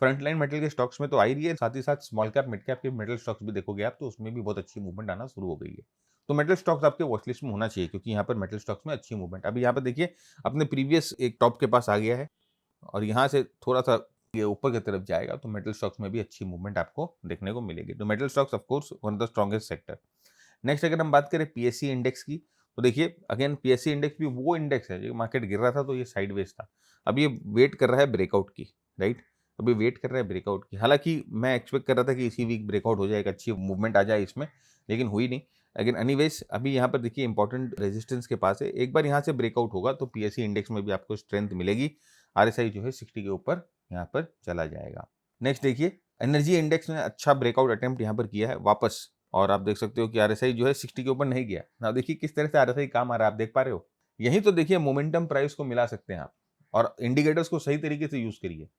फ्रंटलाइन मेटल के स्टॉक्स में तो आ ही रही है, साथ ही साथ स्मॉल कैप मिड कैप के मेटल स्टॉक्स भी देखोगे आप तो उसमें भी बहुत अच्छी मूवमेंट आना शुरू हो गई है। तो मेटल स्टॉक्स आपके वॉच लिस्ट में होना चाहिए, क्योंकि यहाँ पर मेटल स्टॉक्स में अच्छी मूवमेंट। अभी यहाँ पर देखिए अपने प्रीवियस एक टॉप के पास आ गया है और यहाँ से थोड़ा सा ये ऊपर की तरफ जाएगा तो मेटल स्टॉक्स में भी अच्छी मूवमेंट आपको देखने को मिलेगी। तो metal stocks of course one of the strongest sector. Next अगर हम बात करें पीएससी इंडेक्स की, तो देखिए अगेन पीएससी इंडेक्स भी वो इंडेक्स है जो मार्केट गिर रहा था तो ये साइडवेज था, अब ये वेट कर रहा है ब्रेकआउट की, राइट। अभी वेट कर रहा है ब्रेकआउट की, हालांकि मैं एक्सपेक्ट कर रहा था कि इसी वीक ब्रेकआउट हो जाए, एक अच्छी मूवमेंट आ जाए इसमें, लेकिन हुई नहीं। अगेन एनीवेज अभी यहाँ पर देखिए इंपॉर्टेंट रेजिस्टेंस के पास है, एक बार यहाँ से ब्रेकआउट होगा तो पीएससी इंडेक्स में भी आपको स्ट्रेंथ मिलेगी। आरएसआई जो है 60 के ऊपर यहाँ पर चला जाएगा। नेक्स्ट देखिए एनर्जी इंडेक्स ने अच्छा ब्रेकआउट अटेम्प्ट यहाँ पर किया है वापस, और आप देख सकते हो कि आरएसआई जो है 60 के ऊपर नहीं गया ना। देखिए किस तरह से आरएसआई काम आ रहा है, आप देख पा रहे हो। यही तो देखिए मोमेंटम प्राइस को मिला सकते हैं आप, और इंडिकेटर्स को सही तरीके से यूज करिए।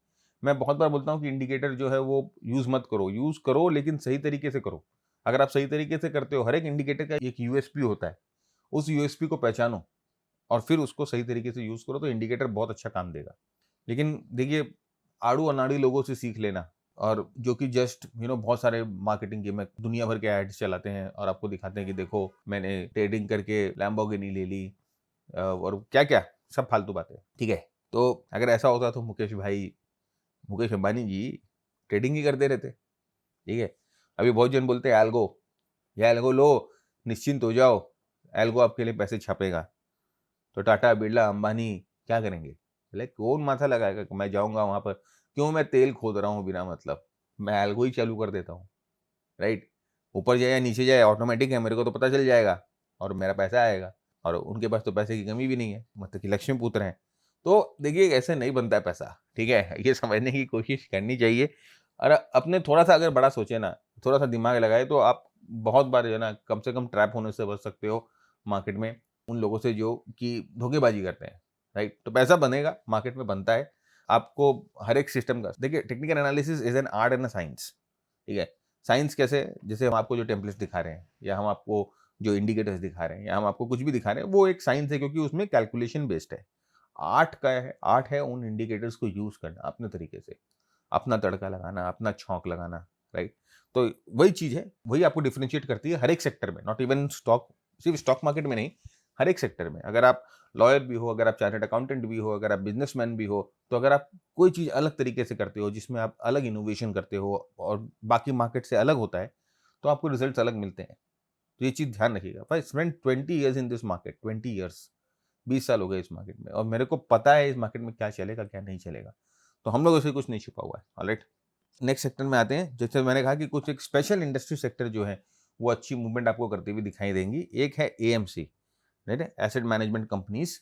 मैं बहुत बार बोलता हूँ कि इंडिकेटर जो है वो यूज मत करो, यूज करो लेकिन सही तरीके से करो। अगर आप सही तरीके से करते हो, हर एक इंडिकेटर का एक यूएसपी होता है, उस यूएसपी को पहचानो और फिर उसको सही तरीके से यूज करो तो इंडिकेटर बहुत अच्छा काम देगा। लेकिन देखिए आड़ू अनाड़ी लोगों से सीख लेना, और जो कि जस्ट बहुत सारे मार्केटिंग के में दुनिया भर के एड्स चलाते हैं और आपको दिखाते हैं कि देखो मैंने ट्रेडिंग करके लैम्बोर्गिनी ले ली और क्या क्या सब फालतू बातें, ठीक है। तो अगर ऐसा होता तो मुकेश अंबानी जी ट्रेडिंग ही करते रहते, ठीक है। अभी बहुत जन बोलते हैं एल्गो, या एल्गो लो निश्चिंत हो जाओ, एल्गो आपके लिए पैसे छापेगा। तो टाटा बिरला अंबानी क्या करेंगे, बोले कौन माथा लगाएगा कि मैं जाऊंगा वहां पर, क्यों मैं तेल खोद रहा हूँ बिना मतलब, मैं एल्गो ही चालू कर देता हूँ, राइट। ऊपर जाए या नीचे जाए ऑटोमेटिक है, मेरे को तो पता चल जाएगा और मेरा पैसा आएगा, और उनके पास तो पैसे की कमी भी नहीं है, मतलब कि लक्ष्मी पुत्र हैं। तो देखिए ऐसे नहीं बनता है पैसा, ठीक है, ये समझने की कोशिश करनी चाहिए। और अपने थोड़ा सा अगर बड़ा सोचे ना, थोड़ा सा दिमाग लगाए, तो आप बहुत बार जो है ना कम से कम ट्रैप होने से बच सकते हो मार्केट में, उन लोगों से जो कि धोखेबाजी करते हैं, राइट। तो पैसा बनेगा, मार्केट में बनता है। आपको हर एक सिस्टम का देखिए, technical analysis is an art and a science, ठीक है। साइंस कैसे, जैसे हम आपको जो टेम्पलेट्स दिखा रहे हैं या हम आपको जो इंडिकेटर्स दिखा रहे हैं या हम आपको कुछ भी दिखा रहे हैं, वो एक साइंस है, क्योंकि उसमें कैलकुलेशन बेस्ड है। आर्ट का है, आर्ट है उन इंडिकेटर्स को यूज करना अपने तरीके से, अपना तड़का लगाना, अपना छौंक लगाना, राइट। तो वही चीज है, वही आपको डिफरेंशिएट करती है हर एक सेक्टर में, नॉट इवन स्टॉक, सिर्फ स्टॉक मार्केट में नहीं, हर एक सेक्टर में। अगर आप लॉयर भी हो, अगर आप चार्टर्ड अकाउंटेंट भी हो, अगर आप बिजनेसमैन भी हो, तो अगर आप कोई चीज़ अलग तरीके से करते हो जिसमें आप अलग इनोवेशन करते हो और बाकी मार्केट से अलग होता है, तो आपको रिजल्ट्स अलग मिलते हैं। तो ये चीज़ ध्यान रखिएगा। I spend 20 years in this market, 20 years, 20 साल हो गए इस मार्केट में, और मेरे को पता है इस मार्केट में क्या चलेगा क्या नहीं चलेगा। तो हम लोगों से कुछ नहीं छिपा हुआ है, ऑलराइट। नेक्स्ट सेक्टर में आते हैं। जैसे मैंने कहा कि कुछ एक स्पेशल इंडस्ट्री सेक्टर जो है वो अच्छी मूवमेंट आपको करती हुई दिखाई देंगी। एक है AMC, right, asset management companies.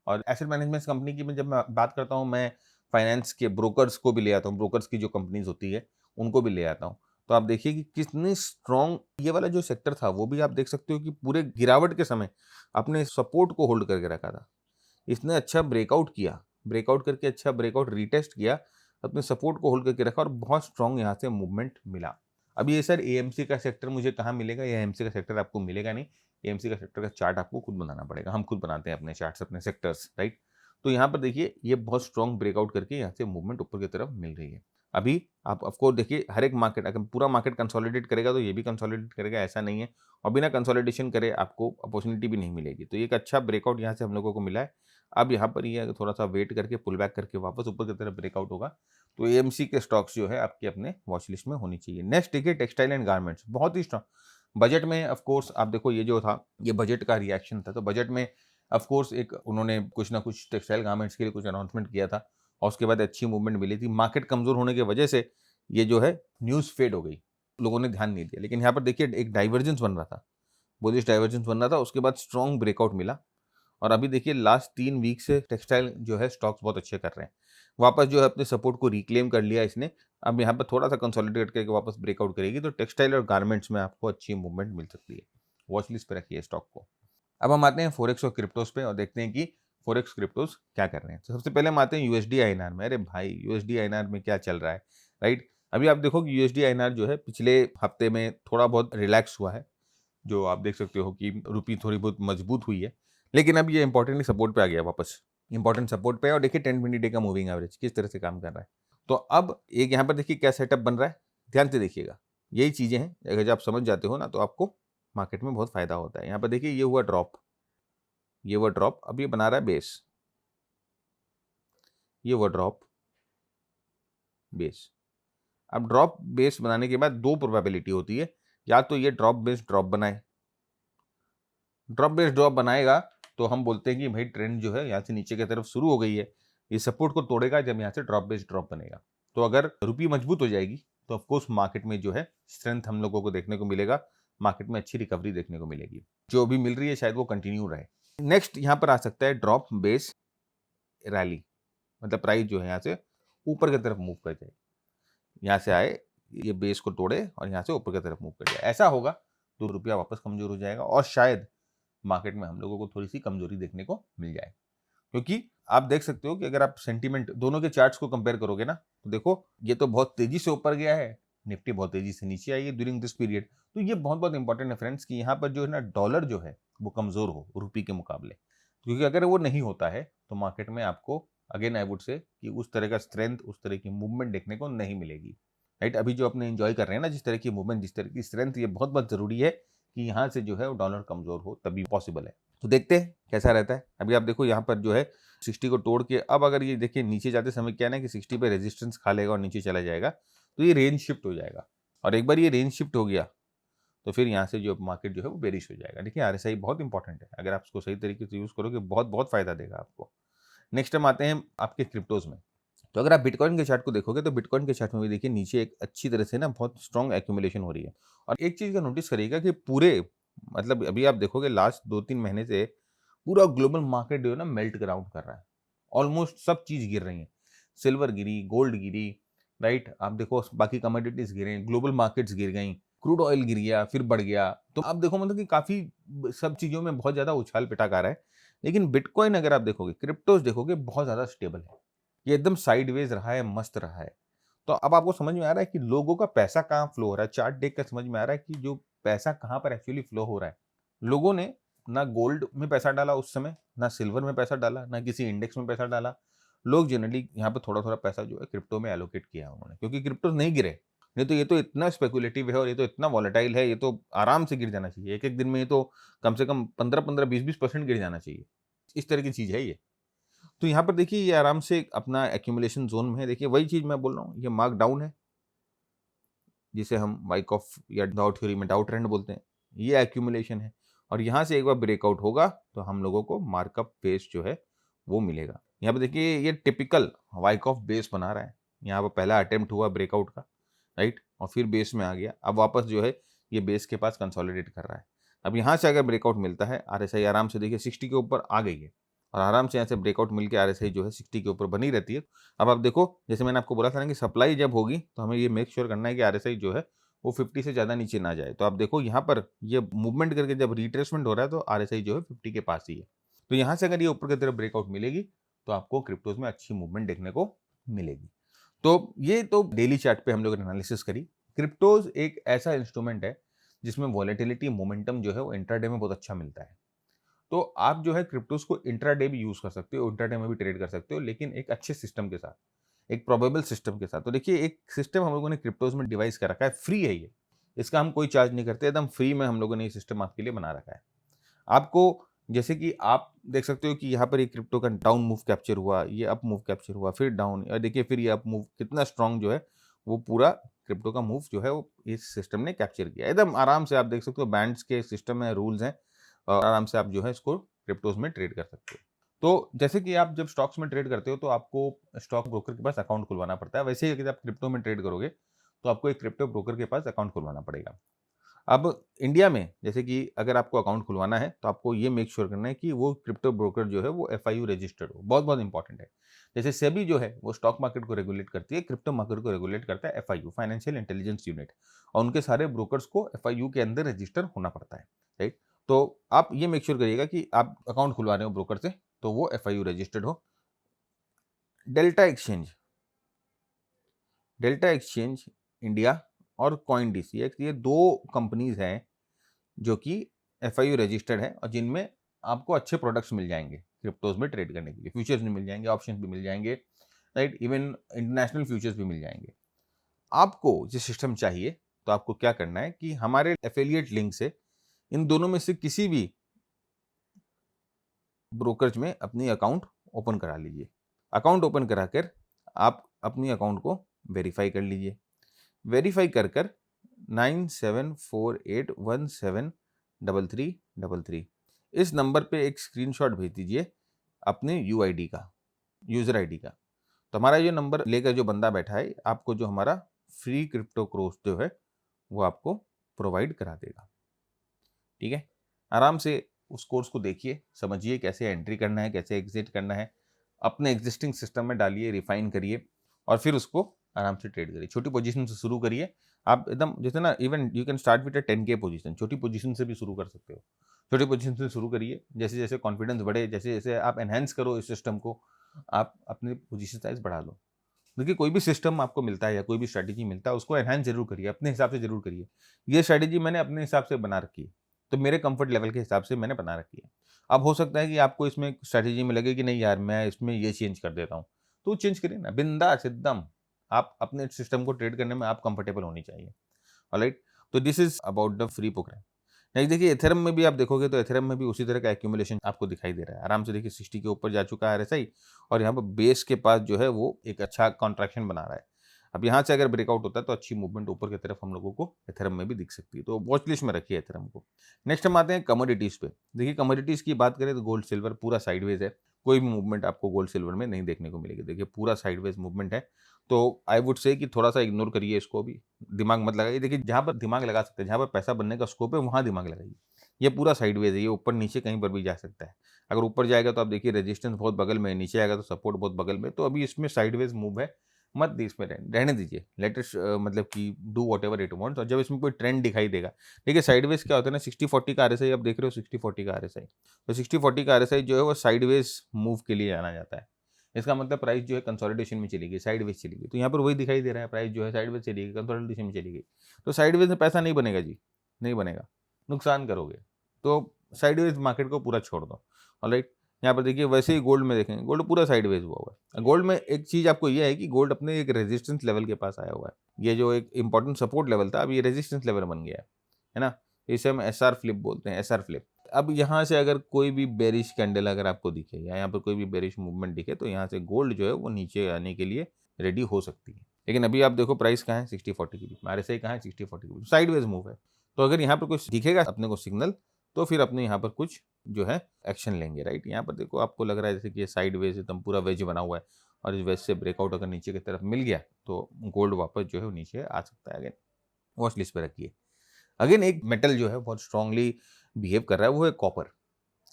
और एसेट मैनेजमेंट कंपनी की मैं जब मैं बात करता हूँ, मैं फाइनेंस के ब्रोकर्स को भी ले आता हूँ, ब्रोकर्स की जो कंपनीज होती है उनको भी ले आता हूँ। तो आप देखिए कि कितनी स्ट्रॉन्ग ये वाला जो सेक्टर था, वो भी आप देख सकते हो कि पूरे गिरावट के समय अपने सपोर्ट को होल्ड करके रखा था। इसने अच्छा ब्रेकआउट किया, ब्रेकआउट करके अच्छा ब्रेकआउट रीटेस्ट किया, अपने सपोर्ट को होल्ड करके रखा और बहुत स्ट्रॉन्ग यहाँ से मूवमेंट मिला। अब ये सर एएमसी का सेक्टर मुझे कहाँ मिलेगा, या एएमसी का सेक्टर आपको मिलेगा नहीं। एएमसी का सेक्टर का चार्ट आपको खुद बनाना पड़ेगा, हम खुद बनाते हैं अपने चार्ट्स, अपने सेक्टर्स, राइट। तो यहाँ पर देखिए ये बहुत स्ट्रॉन्ग ब्रेकआउट करके यहाँ से मूवमेंट ऊपर की तरफ मिल रही है। अभी आप ऑफकोर्स देखिए हर एक मार्केट, अगर पूरा मार्केट कंसोलिडेट करेगा तो ये भी कंसोलिडेट करेगा, ऐसा नहीं है। और बिना कंसोलिडेशन करे आपको अपॉर्चुनिटी भी नहीं मिलेगी। तो ये एक अच्छा ब्रेकआउट यहाँ से हम लोगों को मिला है। अब यहाँ पर ये अगर थोड़ा सा वेट करके पुल बैक करके वापस ऊपर की तरफ ब्रेकआउट होगा, तो एएमसी के स्टॉक्स जो है आपके अपने वॉच लिस्ट में होनी चाहिए। नेक्स्ट देखिए टेक्सटाइल एंड गारमेंट्स, बहुत ही स्ट्रॉन्ग बजट में। ऑफ कोर्स आप देखो ये जो था ये बजट का रिएक्शन था, तो बजट में ऑफ कोर्स एक उन्होंने कुछ ना कुछ टेक्सटाइल गारमेंट्स के लिए कुछ अनाउंसमेंट किया था, और उसके बाद अच्छी मूवमेंट मिली थी। मार्केट कमजोर होने की वजह से ये जो है न्यूज़ फेड हो गई, लोगों ने ध्यान नहीं दिया। लेकिन यहाँ पर देखिए एक डाइवर्जेंस बन रहा था, बुलिश डाइवर्जेंस बन रहा था, उसके बाद स्ट्रॉन्ग ब्रेकआउट मिला। और अभी देखिए लास्ट 3 वीक से टेक्सटाइल जो है स्टॉक्स बहुत अच्छे कर रहे हैं, वापस जो है अपने सपोर्ट को रिक्लेम कर लिया इसने। अब यहाँ पर थोड़ा सा कंसोलिडेट करके वापस ब्रेकआउट करेगी, तो टेक्सटाइल और गारमेंट्स में आपको अच्छी मूवमेंट मिल सकती है। वॉच लिस्ट पे रखिए स्टॉक को। अब हम आते हैं फोरेक्स और क्रिप्टोज पे और देखते हैं कि फोरेक्स क्रिप्टोज क्या कर रहे हैं। तो सबसे पहले हम आते हैं यूएसडी आईएनआर में। अरे भाई यूएसडी आईएनआर में क्या चल रहा है, राइट। अभी आप देखो कि यूएसडी आईएनआर जो है पिछले हफ्ते में थोड़ा बहुत रिलैक्स हुआ है, जो आप देख सकते हो कि रुपी थोड़ी बहुत मजबूत हुई है। लेकिन अब ये इंपॉर्टेंटली सपोर्ट पे आ गया वापस, इंपॉर्टेंट सपोर्ट पे। और देखिए 10-20 डे का मूविंग एवरेज किस तरह से काम कर रहा है। तो अब एक यहाँ पर देखिए क्या सेटअप बन रहा है, ध्यान से देखिएगा। यही चीजें हैं, अगर जब आप समझ जाते हो ना तो आपको मार्केट में बहुत फायदा होता है। यहाँ पर देखिए ये हुआ ड्रॉप, ये हुआ ड्रॉप, अब ये बना रहा है बेस, ये हुआ ड्रॉप बेस। अब ड्रॉप बेस बनाने के बाद दो प्रोबेबिलिटी होती है, या तो ये ड्रॉप बेस ड्रॉप बनाए, ड्रॉप बेस ड्रॉप बनाएगा तो हम बोलते हैं कि भाई ट्रेंड जो है यहाँ से नीचे की तरफ शुरू हो गई है, ये सपोर्ट को तोड़ेगा जब यहाँ से ड्रॉप बेस ड्रॉप बनेगा। तो अगर रुपये मजबूत हो जाएगी तो ऑफकोर्स मार्केट में जो है स्ट्रेंथ हम लोगों को देखने को मिलेगा, मार्केट में अच्छी रिकवरी देखने को मिलेगी, जो अभी मिल रही है शायद वो कंटिन्यू रहे। नेक्स्ट यहाँ पर आ सकता है ड्रॉप बेस रैली, मतलब प्राइस जो है यहाँ से ऊपर की तरफ मूव कर जाए, यहाँ से आए ये बेस को तोड़े और यहाँ से ऊपर की तरफ मूव कर जाए। ऐसा होगा तो रुपया वापस कमजोर हो जाएगा और शायद मार्केट में हम लोगों को थोड़ी सी कमजोरी देखने को मिल जाए। क्योंकि आप देख सकते हो कि अगर आप सेंटीमेंट दोनों के चार्ट्स को कंपेयर करोगे ना, तो देखो ये तो बहुत तेजी से ऊपर गया है, निफ्टी बहुत तेजी से नीचे आई है ड्यूरिंग दिस पीरियड। तो ये बहुत बहुत इंपॉर्टेंट है फ्रेंड्स कि यहाँ पर जो है ना डॉलर जो है वो कमजोर हो रुपये के मुकाबले, क्योंकि अगर वो नहीं होता है तो मार्केट में आपको अगेन आई वुड से कि उस तरह का स्ट्रेंथ, उस तरह की मूवमेंट देखने को नहीं मिलेगी, राइट। अभी जो अपने एंजॉय कर रहे हैं ना जिस तरह की मूवमेंट, जिस तरह की स्ट्रेंथ, ये बहुत बहुत जरूरी है कि यहाँ से जो है वो डॉलर कमजोर हो तभी पॉसिबल है। तो देखते हैं कैसा रहता है। अभी आप देखो यहाँ पर जो है 60 को तोड़ के अब अगर ये देखिए नीचे जाते समय क्या है ना कि 60 पे रेजिस्टेंस खा लेगा और नीचे चला जाएगा, तो ये रेंज शिफ्ट हो जाएगा, और एक बार ये रेंज शिफ्ट हो गया तो फिर यहाँ से जो मार्केट जो है वो बेरिश हो जाएगा। देखिए आरएसआई बहुत इंपॉर्टेंट है, अगर आप उसको सही तरीके से यूज करोगे बहुत बहुत फायदा देगा आपको। नेक्स्ट हम आते हैं आपके क्रिप्टोज में। तो अगर आप बिटकॉइन के चार्ट को देखोगे तो बिटकॉइन के चार्ट में भी देखिए नीचे एक अच्छी तरह से ना बहुत स्ट्रॉन्ग एक्यूमुलेशन हो रही है। और एक चीज का नोटिस करिएगा कि पूरे मतलब अभी आप देखोगे लास्ट 2-3 महीने से पूरा ग्लोबल मार्केट जो है ना मेल्ट ग्राउंड कर रहा है, ऑलमोस्ट सब चीज गिर रही है, सिल्वर गिरी, गोल्ड गिरी, राइट। आप देखो बाकी कमोडिटीज गिरे, ग्लोबल मार्केट्स गिर गई, क्रूड ऑयल गिर गया फिर बढ़ गया। तो आप देखो मतलब कि काफी सब चीजों में बहुत ज्यादा उछाल पिटाक आ रहा है। लेकिन बिटकॉइन अगर आप देखोगे, क्रिप्टोज देखोगे बहुत ज्यादा स्टेबल है, ये एकदम साइडवेज रहा है, मस्त रहा है। तो अब आपको समझ में आ रहा है कि लोगों का पैसा कहाँ फ्लो हो रहा है, चार्ट देख कर समझ में आ रहा है कि जो पैसा कहाँ पर एक्चुअली फ्लो हो रहा है। लोगों ने ना गोल्ड में पैसा डाला उस समय, ना सिल्वर में पैसा डाला, ना किसी इंडेक्स में पैसा डाला। लोग जनरली यहाँ पे थोड़ा थोड़ा पैसा जो है क्रिप्टो में एलोकेट किया उन्होंने, क्योंकि क्रिप्टो नहीं गिरे। नहीं तो ये तो इतना स्पेकुलेटिव है और ये तो इतना वॉलेटाइल है, ये तो आराम से गिर जाना चाहिए, एक एक दिन में ये तो कम से कम 15-15, 20-20% गिर जाना चाहिए। इस तरह की चीज है ये। तो यहाँ पर देखिए ये आराम से अपना एक्यूमुलेशन जोन में है। देखिए वही चीज मैं बोल रहा हूँ, ये मार्क डाउन है जिसे हम वाइकॉफ या डाउ थ्योरी में डाउ ट्रेंड बोलते हैं, ये एक्यूमुलेशन है। और यहाँ से एक बार ब्रेकआउट होगा तो हम लोगों को मार्कअप बेस जो है वो मिलेगा। यहाँ पे देखिए ये टिपिकल वाइकॉफ बेस बना रहा है, यहाँ पर पहला अटेम्प्ट हुआ ब्रेकआउट का, राइट, और फिर बेस में आ गया, अब वापस जो है ये बेस के पास कंसोलिडेट कर रहा है। अब यहाँ से अगर ब्रेकआउट मिलता है, आरएसआई आराम से देखिए 60 के ऊपर आ गई है और आराम से यहाँ से ब्रेकआउट मिलकर आरएसआई जो है 60 के ऊपर बनी रहती है। अब आप देखो जैसे मैंने आपको बोला था ना कि सप्लाई जब होगी तो हमें ये मेक श्योर करना है कि आरएसआई जो है वो 50 से ज़्यादा नीचे ना जाए। तो आप देखो यहाँ पर ये मूवमेंट करके जब रिट्रेसमेंट हो रहा है तो आरएसआई जो है 50 के पास ही है। तो यहाँ से अगर ये ऊपर की तरफ ब्रेकआउट मिलेगी तो आपको क्रिप्टोज में अच्छी मूवमेंट देखने को मिलेगी। तो ये तो डेली चार्ट पे हम लोग ने एनालिसिस करी। क्रिप्टोज एक ऐसा इंस्ट्रूमेंट है जिसमें वॉलेटिलिटी मोमेंटम जो है वो इंट्राडे में बहुत अच्छा मिलता है। तो आप जो है क्रिप्टोज को इंट्राडे भी यूज कर सकते हो, इंट्राडे में भी ट्रेड कर सकते हो, लेकिन एक अच्छे सिस्टम के साथ, एक प्रोबेबल सिस्टम के साथ। तो देखिए एक सिस्टम हम लोगों ने क्रिप्टोज में डिवाइस कर रखा है, फ्री है ये, इसका हम कोई चार्ज नहीं करते, एकदम फ्री में हम लोगों ने ये सिस्टम आपके लिए बना रखा है। आपको जैसे कि आप देख सकते हो कि यहाँ पर ये क्रिप्टो का डाउन मूव कैप्चर हुआ, ये अप मूव कैप्चर हुआ, फिर डाउन, और देखिए फिर ये अप मूव कितना स्ट्रांग जो है वो पूरा क्रिप्टो का मूव जो है वो इस सिस्टम ने कैप्चर किया। एकदम आराम से आप देख सकते हो, बैंड्स के सिस्टम है, रूल्स हैं, और आराम से आप जो है इसको क्रिप्टोज में ट्रेड कर सकते हो। तो जैसे कि आप जब स्टॉक्स में ट्रेड करते हो तो आपको स्टॉक ब्रोकर के पास अकाउंट खुलवाना पड़ता है, वैसे ही अगर आप क्रिप्टो में ट्रेड करोगे तो आपको एक क्रिप्टो ब्रोकर के पास अकाउंट खुलवाना पड़ेगा। अब इंडिया में जैसे कि अगर आपको अकाउंट खुलवाना है तो आपको ये मेक श्योर करना है कि वो क्रिप्टो ब्रोकर जो है वो एफआईयू रजिस्टर्ड हो, बहुत बहुत इंपॉर्टेंट है। जैसे सेबी जो है वो स्टॉक मार्केट को रेगुलेट करती है, क्रिप्टो मार्केट को रेगुलेट करता है एफआईयू, फाइनेंशियल इंटेलिजेंस यूनिट, और उनके सारे ब्रोकर्स को एफआईयू के अंदर रजिस्टर होना पड़ता है, राइट। तो आप ये मेक श्योर करिएगा कि आप अकाउंट खुलवा रहे हो ब्रोकर से तो वो एफआईयू रजिस्टर्ड हो। Delta exchange, delta exchange India और कॉइनडीसी, ये दो कंपनीज हैं जो कि एफआईयू रजिस्टर्ड है और जिनमें आपको अच्छे प्रोडक्ट्स मिल जाएंगे क्रिप्टोज में ट्रेड करने के लिए, फ्यूचर्स भी मिल जाएंगे, ऑप्शंस भी मिल जाएंगे, राइट, इवन इंटरनेशनल फ्यूचर्स भी मिल जाएंगे। आपको जो सिस्टम चाहिए तो आपको क्या करना है कि हमारे एफिलिएट लिंक से इन दोनों में से किसी भी ब्रोकरेज में अपनी अकाउंट ओपन करा लीजिए। अकाउंट ओपन कराकर आप अपनी अकाउंट को वेरीफाई कर लीजिए। वेरीफाई कर 9748173333 इस नंबर पे एक स्क्रीनशॉट भेज दीजिए अपने यूआईडी का, यूजर आईडी का। तो हमारा ये नंबर लेकर जो बंदा बैठा है आपको जो हमारा फ्री क्रिप्टो कोर्स जो है वो आपको प्रोवाइड करा देगा। ठीक है, आराम से उस कोर्स को देखिए, समझिए कैसे एंट्री करना है, कैसे एग्जिट करना है, अपने एग्जिस्टिंग सिस्टम में डालिए, रिफाइन करिए और फिर उसको आराम से ट्रेड करिए। छोटी पोजीशन से शुरू करिए। आप एकदम जैसे ना, even you can start with 10K position, छोटी पोजीशन से भी शुरू कर सकते हो। छोटी पोजीशन से शुरू करिए, जैसे जैसे कॉन्फिडेंस बढ़े, जैसे जैसे आप एनहेंस करो इस सिस्टम को, आप अपनी पोजीशन साइज बढ़ा लो। देखिए कोई भी सिस्टम आपको मिलता है या कोई भी स्ट्रैटेजी मिलता है उसको एनहांस जरूर करिए, अपने हिसाब से जरूर करिए। ये स्ट्रैटेजी मैंने अपने हिसाब से बना रखी है, तो मेरे कंफर्ट लेवल के हिसाब से मैंने बना रखी है। अब हो सकता है कि आपको इसमें स्ट्रैटेजी में लगे कि नहीं यार मैं इसमें ये चेंज कर देता हूँ, तो चेंज करिए ना, बिंदास एकदम। आप अपने सिस्टम को ट्रेड करने में आप कंफर्टेबल होनी चाहिए। ऑलराइट, तो this is about the free program. Next देखिए एथेरम में भी आप देखोगे तो एथेरम में भी उसी तरह का एक्यूमुलेशन आपको दिखाई दे रहा है। आराम से देखिए 60 के ऊपर जा चुका है आरएसआई और यहाँ पर बेस के पास जो है वो एक अच्छा कॉन्ट्रैक्शन बना रहा है। अब यहाँ से अगर ब्रेकआउट होता है तो अच्छी मूवमेंट ऊपर की तरफ हम लोगों को एथेरम में भी दिख सकती है, तो वॉच लिस्ट में रखिए एथेरम को। नेक्स्ट हम आते हैं कमोडिटीज पे। देखिए कमोडिटीज की बात करें तो गोल्ड सिल्वर पूरा साइडवेज है, कोई भी मूवमेंट आपको गोल्ड सिल्वर में नहीं देखने को मिलेगी। देखिए पूरा साइडवेज मूवमेंट है, तो आई वुड से कि थोड़ा सा इग्नोर करिए इसको भी, दिमाग मत लगाइए। देखिए जहाँ पर दिमाग लगा सकते हैं, जहाँ पर पैसा बनने का स्कोप है वहाँ दिमाग लगाइए। ये पूरा साइडवेज है, ये ऊपर नीचे कहीं पर भी जा सकता है। अगर ऊपर जाएगा तो आप देखिए रेजिस्टेंस बहुत बगल में है, नीचे आएगा तो सपोर्ट बहुत बगल में, तो अभी इसमें साइडवेज मूव है, मत दी इसमें रहने दीजिए। लेट इट मतलब कि डू व्हाटएवर इट वांट्स। और जब इसमें कोई ट्रेंड दिखाई देगा, देखिए साइडवेज क्या होता है ना, 60-40 का आरएसआई आप देख रहे हो, 60-40 का आरएसआई, तो 60-40 का आरएसआई जो है वो साइडवेज मूव के लिए जाना जाता है। इसका मतलब प्राइस जो है कंसोलिडेशन में चली गई, साइडवेज चली गई, तो यहाँ पर वही दिखाई दे रहा है, प्राइस जो है साइडवेज चली गई, कंसोलिडेशन में चली गई। तो साइडवेज में पैसा नहीं बनेगा जी, नहीं बनेगा, नुकसान करोगे। तो साइडवेज मार्केट को पूरा छोड़ दो। ऑलराइट, यहाँ पर देखिए वैसे ही गोल्ड में देखेंगे, गोल्ड पूरा साइडवेज हुआ हुआ है। गोल्ड में एक चीज आपको यह है कि गोल्ड अपने एक रेजिस्टेंस लेवल के पास आया हुआ है। ये जो एक इंपॉर्टेंट सपोर्ट लेवल था अब ये रेजिस्टेंस लेवल बन गया है ना। इसे हम एसआर फ्लिप बोलते हैं, एसआर फ्लिप। अब यहाँ से अगर कोई भी बेरिश कैंडल अगर आपको दिखे या यहाँ पर कोई भी बेरिश मूवमेंट दिखे तो यहाँ से गोल्ड जो है वो नीचे आने के लिए रेडी हो सकती है। लेकिन अभी आप देखो प्राइस कहाँ है, 60-40 के बीच में, RSI कहाँ है, 60-40 के बीच, साइडवेज मूव है। तो अगर यहाँ पर कुछ दिखेगा अपने को सिग्नल, तो फिर अपने यहाँ पर कुछ जो है एक्शन लेंगे। राइट, यहाँ पर देखो आपको लग रहा है जैसे कि ये साइडवेज एकदम पूरा वेज बना हुआ है और इस वेज से ब्रेकआउट अगर नीचे की तरफ मिल गया तो गोल्ड वापस जो है वो नीचे आ सकता है। अगेन वॉच लिस्ट पे रखिए। अगेन एक मेटल जो है बहुत स्ट्रांगली बिहेव कर रहा है वो है कॉपर।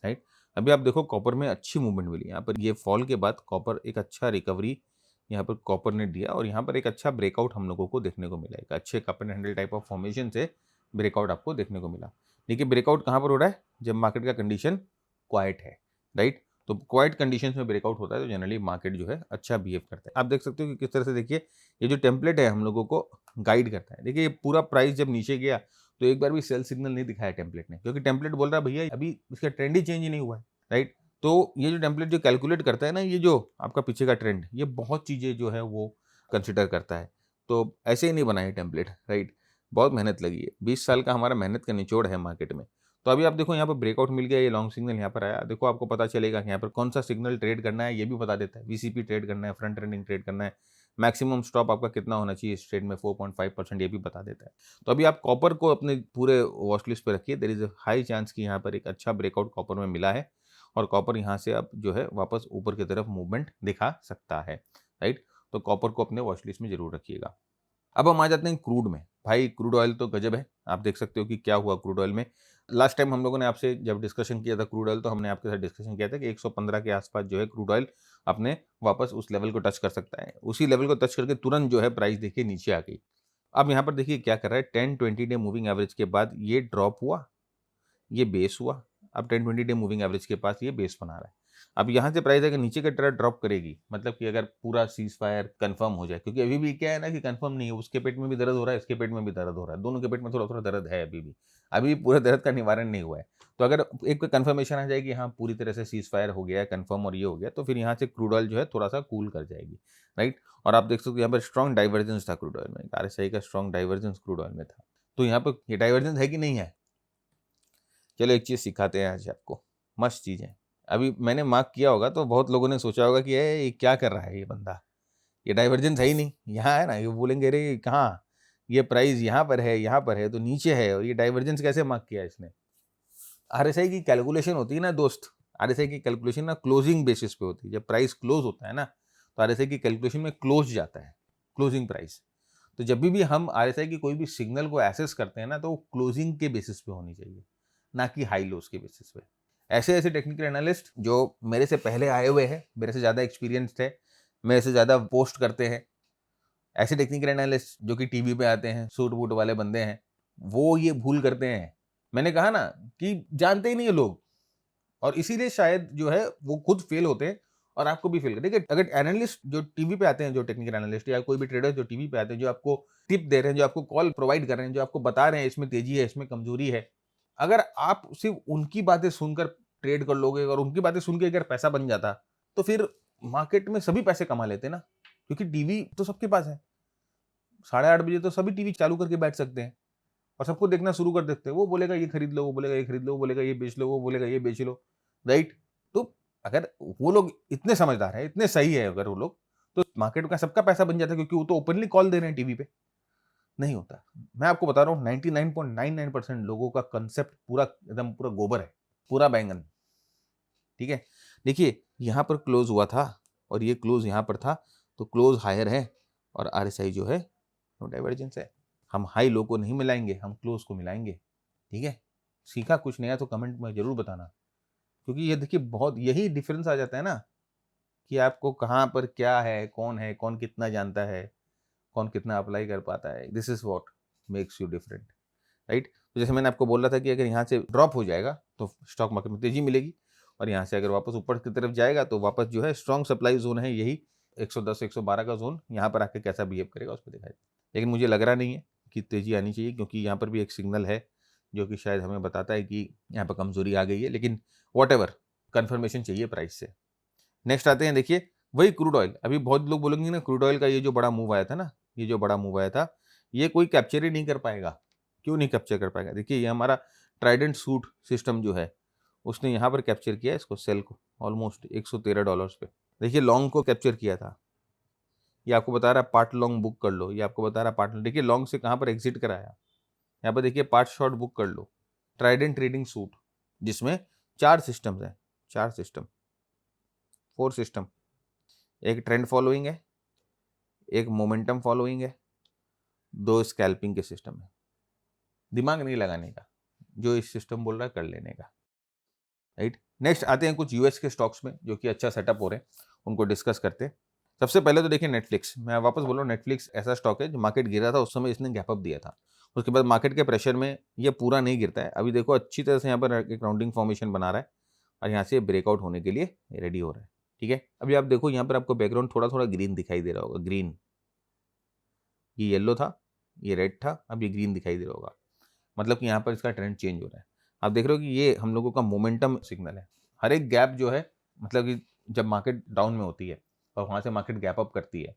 राइट, अभी आप देखो कॉपर में अच्छी मूवमेंट मिली, यहाँ पर ये फॉल के बाद कॉपर एक अच्छा रिकवरी यहाँ पर कॉपर ने दिया और यहाँ पर एक अच्छा ब्रेकआउट हम लोगों को देखने को मिला। एक अच्छे cup and handle type of formation से ब्रेकआउट आपको देखने को मिला। देखिए ब्रेकआउट कहाँ पर हो रहा है, जब मार्केट का कंडीशन क्वाइट है। राइट, तो क्वाइट कंडीशंस में ब्रेकआउट होता है तो जनरली मार्केट जो है अच्छा बिहेव करता है। आप देख सकते हो कि किस तरह से, देखिए ये जो टेम्पलेट है हम लोगों को गाइड करता है। देखिए ये पूरा प्राइस जब नीचे गया तो एक बार भी सेल सिग्नल नहीं दिखाया टेम्पलेट ने, क्योंकि टेम्पलेट बोल रहा है भैया अभी इसका ट्रेंड ही चेंज नहीं हुआ है। राइट, तो ये जो टेम्पलेट जो कैलकुलेट करता है ना, ये जो आपका पीछे का ट्रेंड, ये बहुत चीज़ें जो है वो कंसिडर करता है। तो ऐसे ही नहीं बना है टेम्पलेट। राइट, बहुत मेहनत लगी है, 20 साल का हमारा मेहनत का निचोड़ है मार्केट में। तो अभी आप देखो यहाँ पर ब्रेकआउट मिल गया, ये लॉन्ग सिग्नल यहाँ पर आया, देखो आपको पता चलेगा कि यहाँ पर कौन सा सिग्नल ट्रेड करना है, ये भी बता देता है। वीसीपी ट्रेड करना है, फ्रंट रनिंग ट्रेड करना है, मैक्सिमम स्टॉप आपका कितना होना चाहिए इस ट्रेड में, 4.5%, ये भी बता देता है। तो अभी आप कॉपर को अपने पूरे वॉच लिस्ट पे रखिए। There is a high chance कि यहाँ पर एक अच्छा ब्रेकआउट कॉपर में मिला है और कॉपर यहाँ से अब जो है वापस ऊपर की तरफ मूवमेंट दिखा सकता है। राइट, तो कॉपर को अपने वॉच लिस्ट में जरूर रखिएगा। अब हम आ जाते हैं क्रूड में। भाई क्रूड ऑयल तो गजब है, आप देख सकते हो कि क्या हुआ क्रूड ऑयल में। लास्ट टाइम हम लोगों ने आपसे जब डिस्कशन किया था क्रूड ऑयल, तो हमने आपके साथ डिस्कशन किया था कि 115 के आसपास जो है क्रूड ऑयल अपने वापस उस लेवल को टच कर सकता है। उसी लेवल को टच करके तुरंत जो है प्राइस देखिए नीचे आ गई। अब यहाँ पर देखिए क्या कर रहा है, 10-20 डे मूविंग एवरेज के बाद ये ड्रॉप हुआ, ये बेस हुआ। अब 10-20 डे मूविंग एवरेज के पास ये बेस बना रहा है। अब यहाँ से प्राइस अगर नीचे की तरह ड्रॉप करेगी, मतलब कि अगर पूरा सीज फायर कंफर्म हो जाए, क्योंकि अभी भी क्या है ना कि कंफर्म नहीं है, उसके पेट में भी दर्द हो रहा है, इसके पेट में भी दर्द हो रहा है, दोनों के पेट में थोड़ा थोड़ा दर्द है अभी भी पूरा दर्द का निवारण नहीं हुआ है। तो अगर एक कंफर्मेशन आ जाएगी हाँ पूरी तरह से सीज फायर हो गया है कंफर्म और ये हो गया, तो फिर यहाँ से क्रूड ऑयल जो है थोड़ा सा कूल कर जाएगी। राइट, और आप देख सकते हो यहाँ पर स्ट्रॉन्ग डाइवर्जेंस था क्रूड ऑयल में, RSI का स्ट्रॉन्ग डाइवर्जेंस क्रूड ऑयल में था। तो यहाँ पर ये डाइवर्जेंस है कि नहीं है, चलो एक चीज़ सिखाते हैं आज आपको, मस्त चीज़ है। अभी मैंने मार्क किया होगा तो बहुत लोगों ने सोचा होगा कि ये क्या कर रहा है ये बंदा, ये डाइवर्जेंस है ही नहीं, यहाँ है ना, ये बोलेंगे अरे कहाँ, ये प्राइस यहाँ पर है तो नीचे है और ये डाइवर्जेंस कैसे मार्क किया इसने। आरएसआई की कैलकुलेशन होती है ना दोस्त, आरएसआई की कैलकुलेशन ना क्लोजिंग बेसिस पे होती है। जब प्राइस क्लोज होता है ना तो आरएसआई की कैलकुलेशन में क्लोज जाता है, क्लोजिंग प्राइस। तो जब भी हम आरएसआई की कोई भी सिग्नल को एसेस करते हैं ना तो वो क्लोजिंग के बेसिस पे होनी चाहिए, ना कि हाई लोज के बेसिस पे। ऐसे ऐसे टेक्निकल एनालिस्ट जो मेरे से पहले आए हुए हैं, मेरे से ज़्यादा एक्सपीरियंस्ड है, मेरे से ज़्यादा पोस्ट करते हैं, ऐसे टेक्निकल एनालिस्ट जो कि टीवी पे आते हैं, सूट बूट वाले बंदे हैं, वो ये भूल करते हैं। मैंने कहा ना कि जानते ही नहीं है लोग, और इसीलिए शायद जो है वो खुद फेल होते हैं और आपको भी फेल करते हैं। देखिए, अगर एनालिस्ट जो टीवी पे आते हैं, जो टेक्निकल एनालिस्ट या कोई भी ट्रेडर जो टीवी पे आते हैं, जो आपको टिप दे रहे हैं, जो आपको कॉल प्रोवाइड कर रहे हैं, जो आपको बता रहे हैं इसमें तेजी है, इसमें कमजोरी है, अगर आप सिर्फ उनकी बातें सुनकर ट्रेड कर लोगे और उनकी बातें सुन के अगर पैसा बन जाता तो फिर मार्केट में सभी पैसे कमा लेते ना, क्योंकि टीवी तो सबके पास है। 8:30 बजे तो सभी टीवी चालू करके बैठ सकते हैं और सबको देखना शुरू कर देते हैं। वो बोलेगा ये खरीद लो, वो बोलेगा ये खरीद लो, वो बोलेगा ये बेच लो, वो बोलेगा ये बेच लो, राइट। तो अगर वो लोग इतने समझदार हैं, इतने सही है अगर वो लोग, तो मार्केट का सबका पैसा बन जाता है, क्योंकि वो तो ओपनली कॉल दे रहे हैं टीवी पे। नहीं होता। मैं आपको बता रहा हूँ 99.99% लोगों का कंसेप्ट पूरा एकदम पूरा गोबर है, पूरा बैंगन। ठीक है, देखिए यहाँ पर क्लोज हुआ था और ये क्लोज यहाँ पर था, तो क्लोज हायर है और आरएसआई जो है नो डाइवर्जेंस है। हम हाई लो को नहीं मिलाएंगे, हम क्लोज को मिलाएंगे। ठीक है, सीखा कुछ नया तो कमेंट में जरूर बताना, क्योंकि ये देखिए बहुत यही डिफरेंस आ जाता है ना कि आपको कहाँ पर क्या है, कौन कितना जानता है, कौन कितना अप्लाई कर पाता है। This is what makes you different, right. तो जैसे मैंने आपको बोला था कि अगर यहाँ से ड्रॉप हो जाएगा तो स्टॉक मार्केट में तेजी मिलेगी, और यहाँ से अगर वापस ऊपर की तरफ जाएगा तो वापस जो है स्ट्रॉन्ग सप्लाई जोन है यही 110 112 का जोन, यहाँ पर आके कैसा बिहेव करेगा उस पर दिखाई। लेकिन मुझे लग रहा नहीं है कि तेजी आनी चाहिए, क्योंकि यहाँ पर भी एक सिग्नल है जो कि शायद हमें बताता है कि यहाँ पर कमजोरी आ गई है, लेकिन वॉट एवर कन्फर्मेशन चाहिए प्राइस से। नेक्स्ट आते हैं, देखिए वही क्रूड ऑयल। अभी बहुत लोग बोलेंगे ना क्रूड ऑयल का ये जो बड़ा मूव आया था ना, ये जो बड़ा मूव आया था, ये कोई कैप्चर ही नहीं कर पाएगा। क्यों नहीं कैप्चर कर पाएगा? देखिए ये हमारा ट्राइडेंट सूट सिस्टम जो है उसने यहाँ पर कैप्चर किया इसको, सेल को ऑलमोस्ट $113 पे। देखिए लॉन्ग को कैप्चर किया था, ये आपको बता रहा है पार्ट लॉन्ग बुक कर लो, ये आपको बता रहा है पार्ट। देखिए लॉन्ग से कहाँ पर एग्जिट कराया, यहाँ पर देखिए पार्ट शॉर्ट बुक कर लो। ट्राइडेंट ट्रेडिंग सूट जिसमें 4 सिस्टम्स हैं, 4 सिस्टम, 4 सिस्टम। एक ट्रेंड फॉलोइंग है, एक मोमेंटम फॉलोइंग है, 2 स्कैल्पिंग के सिस्टम है। दिमाग नहीं लगाने का, जो इस सिस्टम बोल रहा है कर लेने का, राइट। नेक्स्ट आते हैं कुछ यूएस के स्टॉक्स में जो कि अच्छा सेटअप हो रहे हैं, उनको डिस्कस करते हैं। सबसे पहले तो देखिए नेटफ्लिक्स। मैं वापस बोल रहा हूँ, नेटफ्लिक्स ऐसा स्टॉक है जो मार्केट गिरा था उस समय इसने गैप अप दिया था, उसके बाद मार्केट के प्रेशर में ये पूरा नहीं गिरता है। अभी देखो अच्छी तरह से यहाँ पर एक राउंडिंग फॉर्मेशन बना रहा है और यहाँ से ब्रेकआउट होने के लिए रेडी हो रहा है। ठीक है, अभी आप देखो यहाँ पर आपको बैकग्राउंड थोड़ा थोड़ा ग्रीन दिखाई दे रहा होगा, ग्रीन, ये येलो था, ये रेड था, अब ये ग्रीन दिखाई दे रहा होगा, मतलब कि यहाँ पर इसका ट्रेंड चेंज हो रहा है। आप देख रहे हो कि ये हम लोगों का मोमेंटम सिग्नल है। हर एक गैप जो है, मतलब कि जब मार्केट डाउन में होती है और वहाँ से मार्केट गैप अप करती है,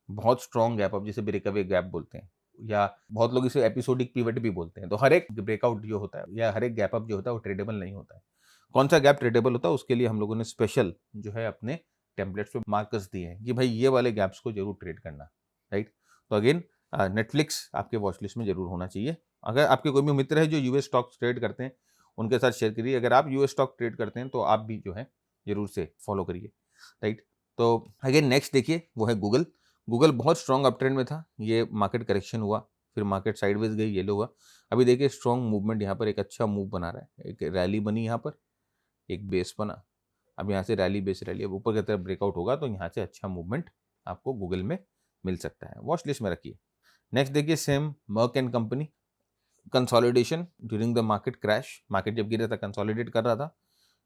बहुत स्ट्रॉन्ग गैप अप जिसे ब्रेकअवे गैप बोलते हैं, या बहुत लोग इसे एपिसोडिक पिवट भी बोलते हैं। तो हर एक ब्रेकआउट जो होता है या हर एक गैप अप जो होता है वो ट्रेडेबल नहीं होता है। कौन सा गैप ट्रेडेबल होता है उसके लिए हम लोगों ने स्पेशल जो है अपने टेम्पलेट्स पे मार्कर्स दिए हैं कि भाई ये वाले गैप्स को जरूर ट्रेड करना, राइट। तो अगेन नेटफ्लिक्स आपके वॉच लिस्ट में जरूर होना चाहिए। अगर आपके कोई भी मित्र है जो यूएस स्टॉक ट्रेड करते हैं उनके साथ शेयर करिए। अगर आप यूएस स्टॉक ट्रेड करते हैं तो आप भी जो है जरूर से फॉलो करिए, राइट। तो अगेन नेक्स्ट देखिए वो है गूगल। गूगल बहुत स्ट्रॉन्ग अप ट्रेंड में था, ये मार्केट करेक्शन हुआ, फिर मार्केट साइडवेज गई, येलो हुआ। अभी देखिए स्ट्रॉन्ग मूवमेंट, यहाँ पर एक अच्छा मूव बना रहा है, एक रैली बनी यहाँ पर, एक बेस बना, अब यहाँ से रैली बेस रैली, अब ऊपर की तरफ ब्रेकआउट होगा तो यहाँ से अच्छा मूवमेंट आपको गूगल में मिल सकता है, वॉच लिस्ट में रखिए। नेक्स्ट देखिए same Merck and company, consolidation during the market crash, market जब गिरा था कंसोलिडेट कर रहा था,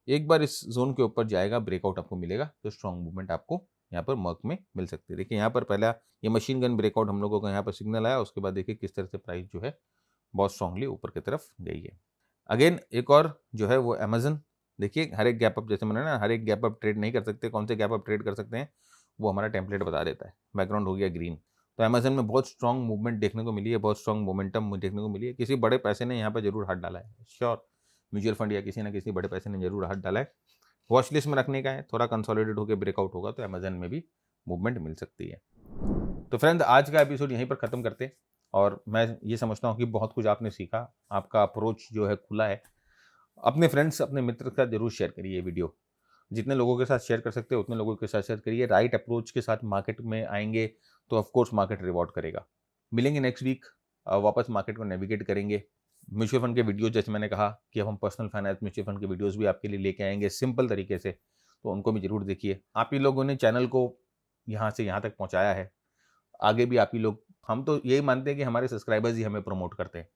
एक बार इस जोन के ऊपर जाएगा ब्रेकआउट आपको मिलेगा तो स्ट्रॉन्ग मूवमेंट आपको यहाँ पर मर्क में मिल सकती है। देखिए यहाँ पर पहला ये मशीन गन ब्रेकआउट हम लोगों का यहाँ पर सिग्नल आया, उसके बाद देखिए किस तरह से प्राइस जो है बहुत स्ट्रांगली ऊपर की तरफ गई है। अगेन एक और जो है वो अमेजन। देखिए हर एक गैप अप, जैसे मैंने ना हर एक गैप अप ट्रेड नहीं कर सकते, कौन से गैप अप ट्रेड कर सकते हैं वो हमारा टेम्पलेट बता देता है। बैकग्राउंड हो गया ग्रीन, तो अमेजन में बहुत स्ट्रॉन्ग मूवमेंट देखने को मिली है, बहुत स्ट्रॉन्ग मोमेंटम देखने को मिली है। किसी बड़े पैसे ने यहाँ पर जरूर हाथ डाला है, श्योर म्यूचुअल फंड या किसी ना किसी बड़े पैसे ने जरूर हाथ डाला है। वॉच लिस्ट में रखने का है, थोड़ा कंसोलिडेट होकर ब्रेकआउट होगा तो अमेजन में भी मूवमेंट मिल सकती है। तो फ्रेंड, आज का एपिसोड यहीं पर ख़त्म करते हैं और मैं ये समझता हूँ कि बहुत कुछ आपने सीखा, आपका अप्रोच जो है खुला है। अपने फ्रेंड्स, अपने मित्र के साथ जरूर शेयर करिए ये वीडियो, जितने लोगों के साथ शेयर कर सकते हैं उतने लोगों के साथ शेयर करिए। राइट अप्रोच के साथ मार्केट में आएंगे तो ऑफकोर्स मार्केट रिवॉर्ड करेगा। मिलेंगे नेक्स्ट वीक, वापस मार्केट को नेविगेट करेंगे। म्यूचुअल फंड के वीडियो, जैसे मैंने कहा कि अब हम पर्सनल फाइनेंस म्यूचुअल फंड के वीडियोस भी आपके लिए लेके आएंगे सिंपल तरीके से, तो उनको भी जरूर देखिए। आप ही लोगों ने चैनल को यहाँ से यहाँ तक पहुँचाया है, आगे भी आप ही लोग, हम तो यही मानते हैं कि हमारे सब्सक्राइबर्स ही हमें प्रमोट करते हैं,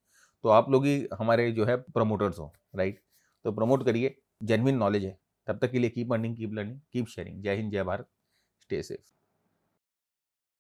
तो आप लोग ही हमारे जो है प्रमोटर्स हो, राइट। तो प्रमोट करिए, जेन्युइन नॉलेज है। तब तक के लिए keep earning, keep learning, keep sharing. जय हिंद, जय भारत, स्टे सेफ।